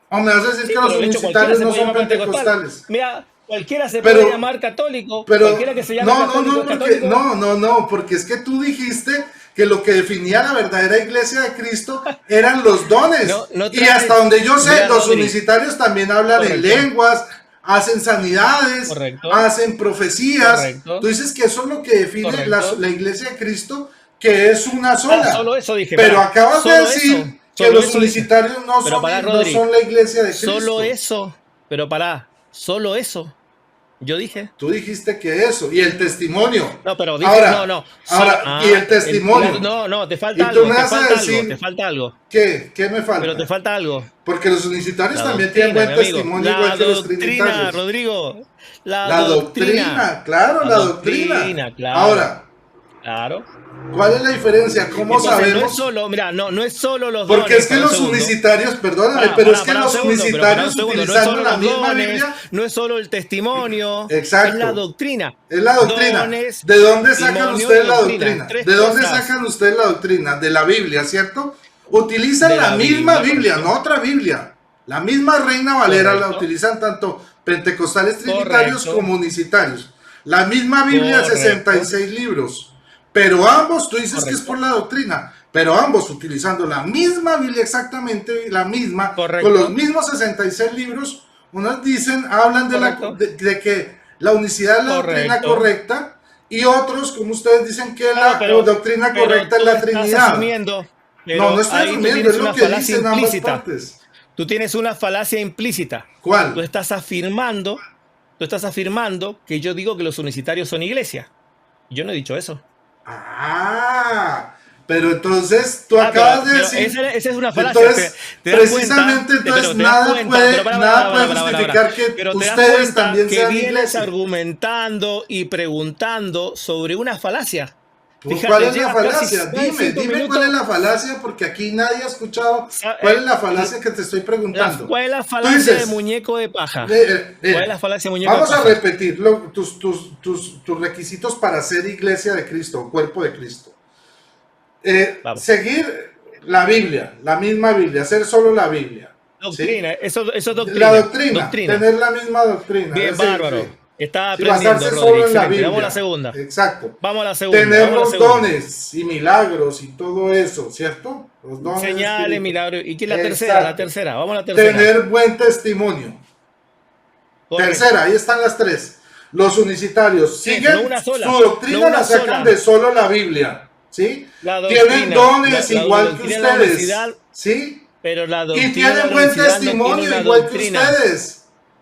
O me vas a decir Sí, que los pero de hecho cualquiera universitarios se no puede son llamar pentecostal. pentecostales. Mira, cualquiera se Pero- puede llamar católico, Pero, cualquiera que se llame católico es porque, católico. no, porque es que tú dijiste que lo que definía la verdadera iglesia de Cristo eran los dones. No Y trates- hasta donde yo sé, Mira, los Rodri, unicitarios también hablan en correcto. lenguas, hacen sanidades, Correcto. hacen profecías. Correcto. Tú dices que eso es lo que define Correcto. la iglesia de Cristo, que es una sola. Solo eso dije. Pero pará. acabas de Solo decir eso, que solo los eso dije. unicitarios no, Pero son, pará, no Rodri, son la iglesia de Cristo. solo eso. Pero pará, solo eso. Yo dije. Tú dijiste que eso, y el testimonio. No, pero dije, Ahora, no. ahora, y el testimonio. No, te Y falta tú algo, me te vas a falta decir- algo, te falta algo. ¿Qué? ¿Qué me falta? Pero te falta algo. Porque los unicitarios La también doctrina, tienen buen mi amigo. testimonio La igual que los doctrina, trinitarios. Rodrigo. La doctrina, claro, la doctrina. Claro. Ahora, Claro. ¿cuál es la diferencia? ¿Cómo Entonces, sabemos? no es solo, mira, no es solo los Porque dones. es que para un los segundo. unicitarios, perdóname, Pará, pero pará, es que pará los un segundo, pero unicitarios pará un segundo, no es utilizando solo la los misma dones, Biblia, no es solo el testimonio, Exacto. es la doctrina. es la doctrina. Dones, ¿De dónde sacan testimonio ustedes y la doctrina. doctrina? Tres ¿De dónde cosas. sacan ustedes la doctrina? De la Biblia, ¿cierto? Utilizan De la la misma Biblia, Biblia, correcto. no otra Biblia. La misma Reina Valera la Correcto. utilizan tanto pentecostales trinitarios Correcto. como unicitarios. La misma Biblia, Correcto. 66 libros. Pero ambos, tú dices que es Correcto. por la doctrina, pero ambos utilizando la misma Biblia, exactamente la misma, Correcto. con los mismos 66 libros, unos dicen, hablan Correcto. de que la unicidad es la doctrina Correcto. correcta, y otros, como ustedes dicen, que Claro, la pero- doctrina pero correcta es tú la estás Trinidad. asumiendo, pero No, no estoy ahí tú asumiendo, tienes es lo una que falacia dicen ambas implícita. partes. Tú tienes una falacia implícita. Tú ¿Cuál? estás afirmando que yo digo que los unicitarios son iglesia. Yo no he dicho eso. Ah, pero entonces tú acabas de decir... Esa es una falacia. Entonces, ¿Te das precisamente, cuenta? entonces Pero te das nada cuenta, puede, pero para, nada puede para. justificar que Pero te das ustedes cuenta también que sean vienes iglesia. argumentando y preguntando sobre una falacia. Fíjate, ¿Cuál es la llevas casi falacia? Dime 5 cuál minutos. es la falacia, porque aquí nadie ha escuchado cuál es la falacia que te estoy preguntando. ¿Cuál es la Tú falacia dices, de muñeco de paja? ¿Cuál ¿Cuál es la falacia de muñeco Vamos de a paja? repetir tus requisitos para ser iglesia de Cristo, cuerpo de Cristo. Vamos. Seguir la Biblia, la misma Biblia, hacer solo la Biblia. Doctrina, ¿sí? eso es doctrina. La doctrina, tener la misma doctrina. Bien, es decir, bárbaro. sí. Estaba Sí, aprendiendo, basarse Rodri. solo en la Excelente. Biblia. Vamos a la segunda. Exacto. Vamos a la segunda. Tener vamos a la los segunda. dones y milagros y todo eso, ¿cierto? Los dones Señales, espirituales. milagros. ¿Y qué es la tercera? Exacto. La tercera. Vamos a la tercera. Tener buen testimonio. Correcto. Tercera, ahí están las tres. Los unicitarios Sí, siguen no una sola, su doctrina, no una la sacan sola. de solo la Biblia, ¿sí? La doctrina, Tienen dones la igual que doctrina de la ustedes, universidad, ¿sí? Pero la Y doctrina de tienen la buen universidad no testimonio tiene una igual doctrina. que ustedes.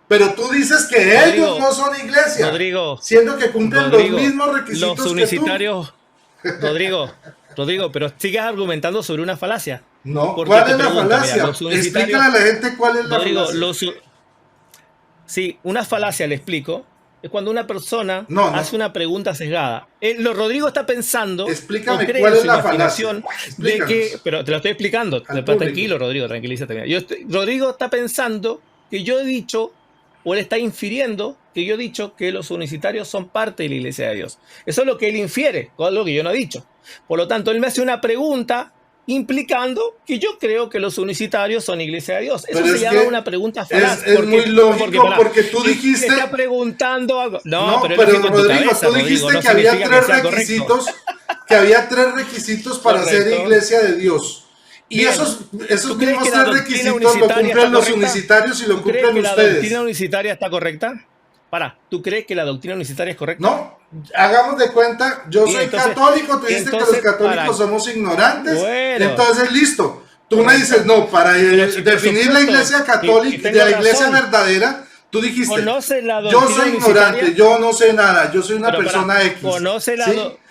Pero tú dices que Rodrigo, ellos no son iglesia, Rodrigo, siendo que cumplen Rodrigo, los mismos requisitos los unicitarios, Rodrigo, pero sigues argumentando sobre una falacia. que tú. No, Porque ¿cuál te es la pregunto, falacia? mira, los unicitarios- Explícale a la gente cuál es la Rodrigo, falacia. sí, una falacia, le explico, es cuando una persona No. hace una pregunta sesgada. Rodrigo está pensando, Explícame o cree cuál en es su la imaginación falacia. de Explícanos. que, pero te lo estoy explicando, público. tranquilo, Rodrigo, tranquilízate. Rodrigo está pensando que yo he dicho, o él está infiriendo, que yo he dicho que los unicitarios son parte de la Iglesia de Dios. Eso es lo que él infiere, algo que yo no he dicho. Por lo tanto, él me hace una pregunta implicando que yo creo que los unicitarios son Iglesia de Dios. Eso se llama una pregunta falaz. Es muy lógico porque tú dijiste... Está preguntando algo. No, pero Rodrigo, tú dijiste que había tres requisitos, para ser Iglesia de Dios. Y bien, esos mismos tres requisitos lo cumplen los unicitarios y lo cumplen ustedes. ¿La doctrina unicitaria está correcta? ¿Tú crees que la doctrina unicitaria es correcta? No, hagamos de cuenta, yo soy católico, tú dices que los católicos somos ignorantes, entonces listo. Tú me dices, no, para definir la iglesia católica, de la iglesia verdadera, tú dijiste, yo soy ignorante, yo no sé nada, yo soy una persona X.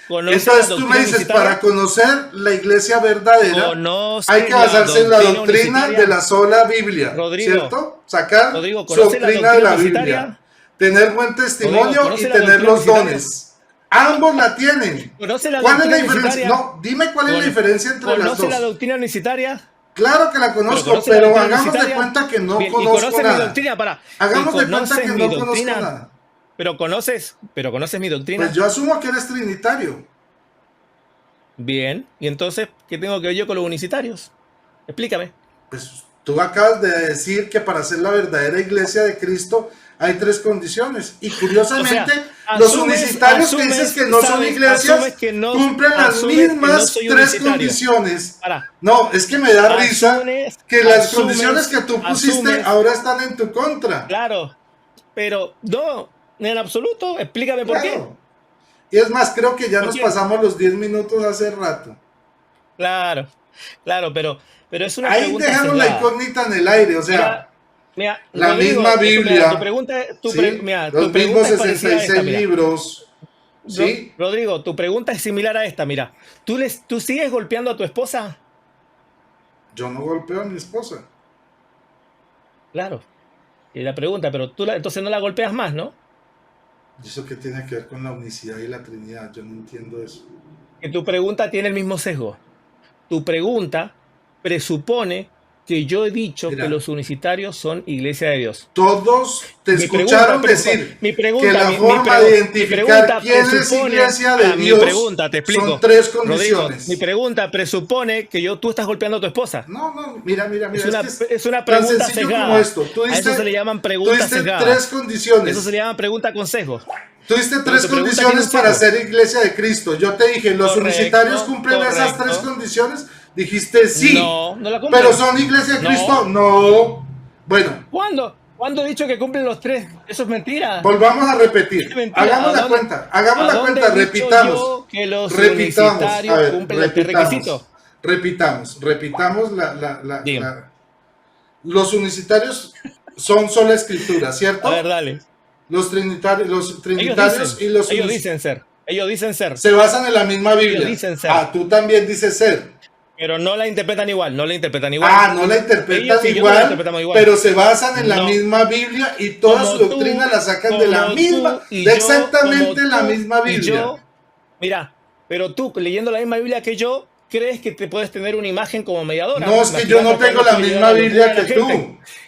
Entonces tú me dices, para conocer la iglesia verdadera, hay que basarse en la doctrina de la sola Biblia, ¿cierto? Sacar doctrina de la Biblia. Tener buen testimonio y tener los dones. Ambos la tienen. ¿Cuál es la diferencia? No, dime cuál es la diferencia entre las dos. ¿Conoce la doctrina unicitaria? Claro que la conozco, pero hagamos de cuenta que no conozco nada. Hagamos de cuenta que no conozco nada. Pero conoces mi doctrina. Pues yo asumo que eres trinitario. Bien, y entonces, ¿qué tengo que ver yo con los unicitarios? Explícame. Pues tú acabas de decir que para ser la verdadera iglesia de Cristo hay tres condiciones. Y curiosamente, los unicitarios que dices que no son iglesias cumplen las mismas tres condiciones. No, es que me da risa que las condiciones que tú pusiste ahora están en tu contra. Claro, pero no, en absoluto. Explícame por qué. Y es más, creo que ya nos pasamos los 10 minutos hace rato. Claro, pero es una ahí dejamos la incógnita en el aire, o sea... Mira, la Rodrigo, misma Biblia, tu pregunta los mismos 66 libros. ¿Sí? Rodrigo, tu pregunta es similar a esta. Mira, ¿tú sigues golpeando a tu esposa? Yo no golpeo a mi esposa. Claro. Y la pregunta, pero tú entonces no la golpeas más, ¿no? ¿Y eso qué tiene que ver con la unicidad y la Trinidad? Yo no entiendo eso. Que tu pregunta tiene el mismo sesgo. Tu pregunta presupone que yo he dicho que los unicitarios son Iglesia de Dios. Todos te escucharon decir que la forma de identificar quién es Iglesia de Dios son tres condiciones. Rodrigo, mi pregunta presupone que tú estás golpeando a tu esposa. No, mira. Es una pregunta sesgada. Como esto. A eso se le llaman preguntas sesgadas. Tres condiciones. Eso se le llama pregunta con sesgo. Tú diste tres condiciones para ser Iglesia de Cristo. Yo te dije, ¿los unicitarios cumplen esas tres condiciones? Dijiste sí, no la cumplen. Pero son Iglesia de Cristo, no. Bueno. ¿Cuándo he dicho que cumplen los tres? Eso es mentira. Volvamos a repetir. Hagamos la cuenta, repitamos. Que los unicitarios cumplen los tres requisitos. Repitamos los unicitarios son sola escritura, ¿cierto? A ver, dale. Los trinitarios y los ellos dicen ser. Se basan en la misma Biblia. Ellos dicen ser. Tú también dices ser. Pero no la interpretan igual, no la interpretan igual. No la interpretan igual, pero se basan en la misma Biblia y toda su doctrina la sacan de la misma, exactamente la misma Biblia. Mira, pero tú leyendo la misma Biblia que yo, crees que te puedes tener una imagen como mediadora. No, es que yo no tengo la misma Biblia que tú.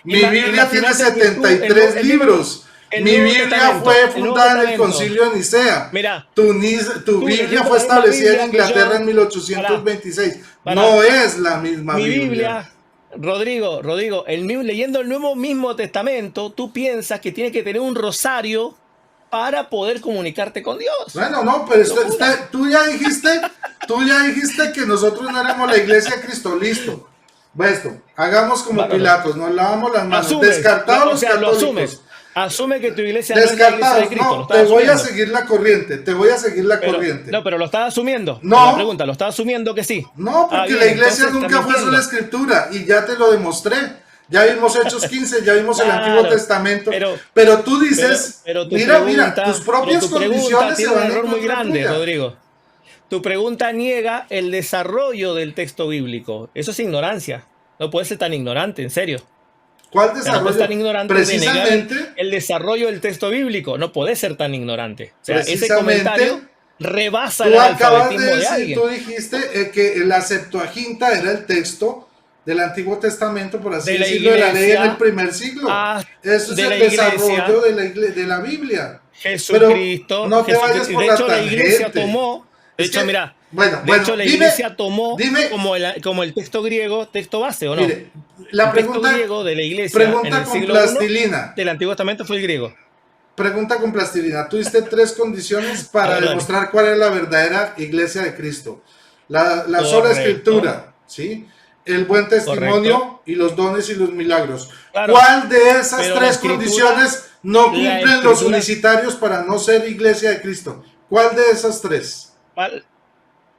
Mi Biblia tiene 73 libros. Mi Biblia fue fundada en el Concilio de Nicea. Mira, tu Biblia fue establecida en Inglaterra en 1826. No es la misma Biblia. Mi Biblia, Rodrigo, leyendo el mismo Testamento, tú piensas que tiene que tener un rosario para poder comunicarte con Dios. Bueno, no, pero tú ya dijiste que nosotros no éramos la iglesia de Cristo. Listo. Esto, hagamos como Pilatos, nos lavamos las manos. Descartados los católicos. Asume que tu iglesia no es la iglesia de Cristo. No, te voy a seguir la corriente. No, pero lo estás asumiendo. No. La pregunta, lo estás asumiendo que sí. No, porque la iglesia nunca fue sola escritura y ya te lo demostré. Ya vimos Hechos 15, ya vimos el Antiguo Testamento. Pero tú dices, mira, tus propias condiciones tiene un error muy grande, Rodrigo. Tu pregunta niega el desarrollo del texto bíblico. Eso es ignorancia. No puedes ser tan ignorante, en serio. ¿Cuál desarrollo? No puedes ser tan ignorante Precisamente, de negar el desarrollo del texto bíblico. No puedes ser tan ignorante. O sea, ese comentario rebasa el alfabetismo de alguien. Tú dijiste que la Septuaginta era el texto del Antiguo Testamento, por así de la decirlo, de la ley en iglesia el primer siglo. a- Eso es de el la iglesia, desarrollo de la Biblia. Pero Jesucristo, no te vayas por de la hecho la iglesia tangente. tomó, de Es hecho, que, mira, de hecho bueno, la dime, iglesia tomó dime, como el texto griego, texto base, ¿o no? mire, la El texto pregunta, griego de la iglesia en pregunta el con siglo I plastilina. del Antiguo Testamento fue el griego. Pregunta con plastilina. Tuviste tres condiciones A para ver, dale. demostrar cuál es la verdadera iglesia de Cristo. La sola Correcto, escritura, ¿sí? El buen correcto. testimonio y los dones y los milagros. Claro, ¿Cuál de esas pero tres condiciones no la cumplen los escritura, unicitarios para no ser iglesia de Cristo? ¿Cuál de esas tres?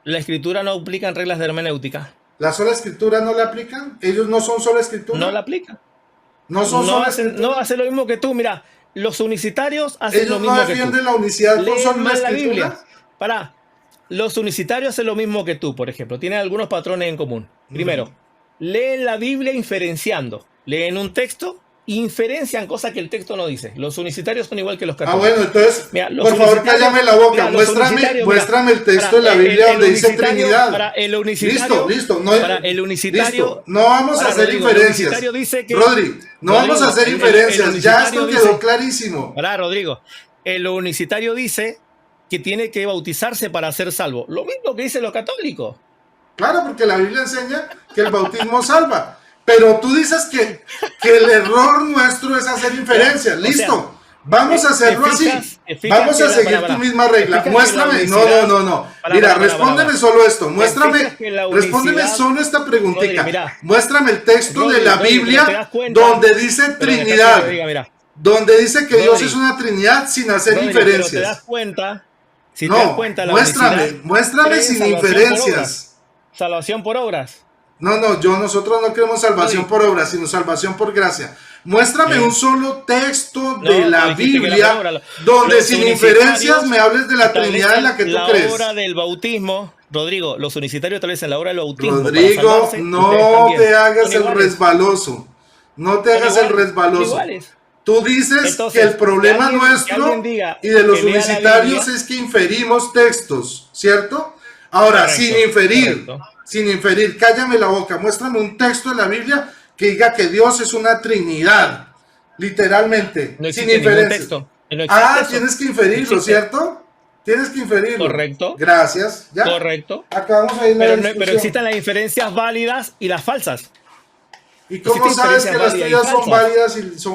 la escritura no aplica en reglas de hermenéutica. ¿La sola escritura no la aplican? ¿Ellos no son sola No la escritura? aplica. ¿No son No sola hacen, no escritura? hacen lo mismo que tú. Mira, los unicitarios hacen lo ¿Ellos no mismo que tú. defienden la unicidad con Leen solo la mal la Biblia. escritura? Para, los unicitarios hacen lo mismo que tú, por ejemplo. Tienen algunos patrones en común. Ujú. Primero, leen la Biblia inferenciando. Leen un texto, inferencian cosas que el texto no dice. Los unicitarios son igual que los Ah, católicos. bueno, entonces, Mira, los por favor, unicitarios, cállame la boca. mira, los Muéstrame, unicitarios, muéstrame el texto para de la Biblia donde dice unicitario, Trinidad. para el unicitario, Listo, listo. No, para el unicitario, listo. No vamos a para hacer Rodrigo, el inferencias. unicitario dice que, Rodri, no vamos a Rodrigo, hacer el inferencias. Ya unicitario esto quedó dice, clarísimo. para Rodrigo, el unicitario dice que tiene que bautizarse para ser salvo. Lo mismo que dicen los católicos. Claro, porque la Biblia enseña que el bautismo salva. Pero tú dices que el error nuestro es hacer inferencias. O Listo. sea, Vamos a hacerlo así. Vamos a seguir tu misma regla. Muéstrame. No. Mira, respóndeme solo esto. Muéstrame. Respóndeme solo esta preguntita. Muéstrame el texto de la Biblia donde dice Trinidad. Donde dice que Dios es una Trinidad sin hacer inferencias. Pero te das cuenta, si te No, das cuenta, la unicidad muéstrame cree sin salvación por inferencias. obras. Salvación por obras. No, nosotros no queremos salvación por obra, sino salvación por gracia. Muéstrame Bien. un solo texto No, de la tú dijiste que la Biblia palabra, donde los sin unicitarios inferencias me hables de la Trinidad en la que tú la crees. obra del bautismo, Rodrigo, los unicitarios establecen la obra del bautismo. para Rodrigo, salvarse, no ustedes también. te hagas Son el iguales, resbaloso. No te son hagas el iguales, son resbaloso. iguales. Tú dices Entonces, que el problema que nuestro alguien diga y de los que lea la unicitarios Biblia. es que inferimos textos, ¿cierto? Ahora, Correcto. sin inferir, cállame la boca, muéstrame un texto de la Biblia que diga que Dios es una Trinidad, literalmente, No sin existe ningún inferencias. texto. No existe eso. Tienes que No inferirlo, existe. ¿cierto? Tienes que inferirlo. Correcto. Gracias, ¿ya? Correcto. Acabamos ahí la Pero, discusión. pero existen las inferencias válidas y las falsas. ¿Y cómo existen sabes que las inferencias tuyas son válidas válidas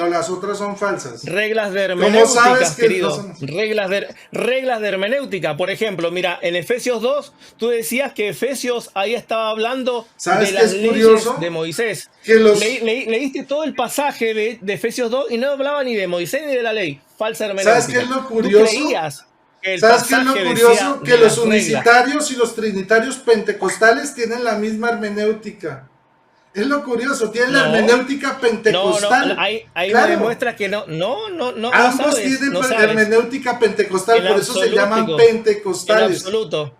o las otras son falsas? Reglas de ¿Cómo sabes hermenéutica, que querido. no son? Reglas de hermenéutica. Por ejemplo, mira, en Efesios 2, tú decías que Efesios ahí estaba hablando ¿Sabes de qué las es leyes curioso? de Moisés. Que los... Leíste todo el pasaje de Efesios 2 y no hablaba ni de Moisés ni de la ley. Falsa hermenéutica. ¿Sabes qué es lo curioso? Tú creías que el ¿Sabes qué es lo pasaje curioso? decía Que de los las reglas. unicitarios y los trinitarios pentecostales tienen la misma hermenéutica. Es lo curioso, tienen la No. hermenéutica pentecostal. Ahí Claro. me demuestra que no Ambos sabes, tienen no sabes. hermenéutica pentecostal, En por eso se absoluto, llaman en pentecostales. absoluto.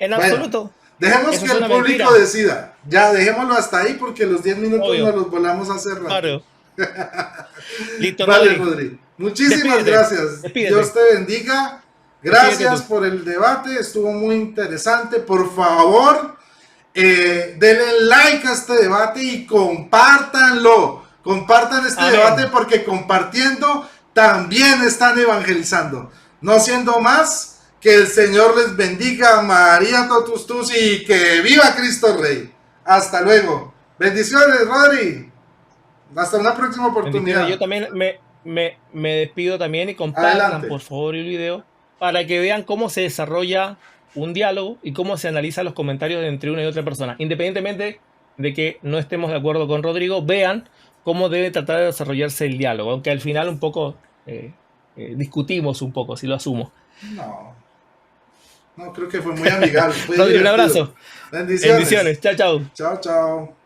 En Bueno, absoluto. dejemos Eso que es el una público mentira. decida. Ya, dejémoslo hasta ahí porque los 10 minutos Obvio. nos los volamos a hacer rato. Claro. Listo, Vale, Rodri. Rodri. Muchísimas Despídete, gracias. despídete. Dios te bendiga. Despídete Gracias tú. por el debate. Estuvo muy interesante. Por favor, denle like a este debate y compártanlo. Compartan este Amén. debate porque compartiendo también están evangelizando. No siendo más, que el Señor les bendiga, María Totus Tus, y que viva Cristo Rey. Hasta luego. Bendiciones, Rodri. Hasta una próxima oportunidad. Yo también me despido también y compartan Adelante. por favor el video para que vean cómo se desarrolla un diálogo y cómo se analizan los comentarios de entre una y otra persona. Independientemente de que no estemos de acuerdo con Rodrigo, vean cómo debe tratar de desarrollarse el diálogo, aunque al final un poco discutimos un poco, si lo asumo. No, creo que fue muy amigable. Fue Rodrigo, un divertido. abrazo. Bendiciones. Bendiciones. Chao, chao. Chao, chao.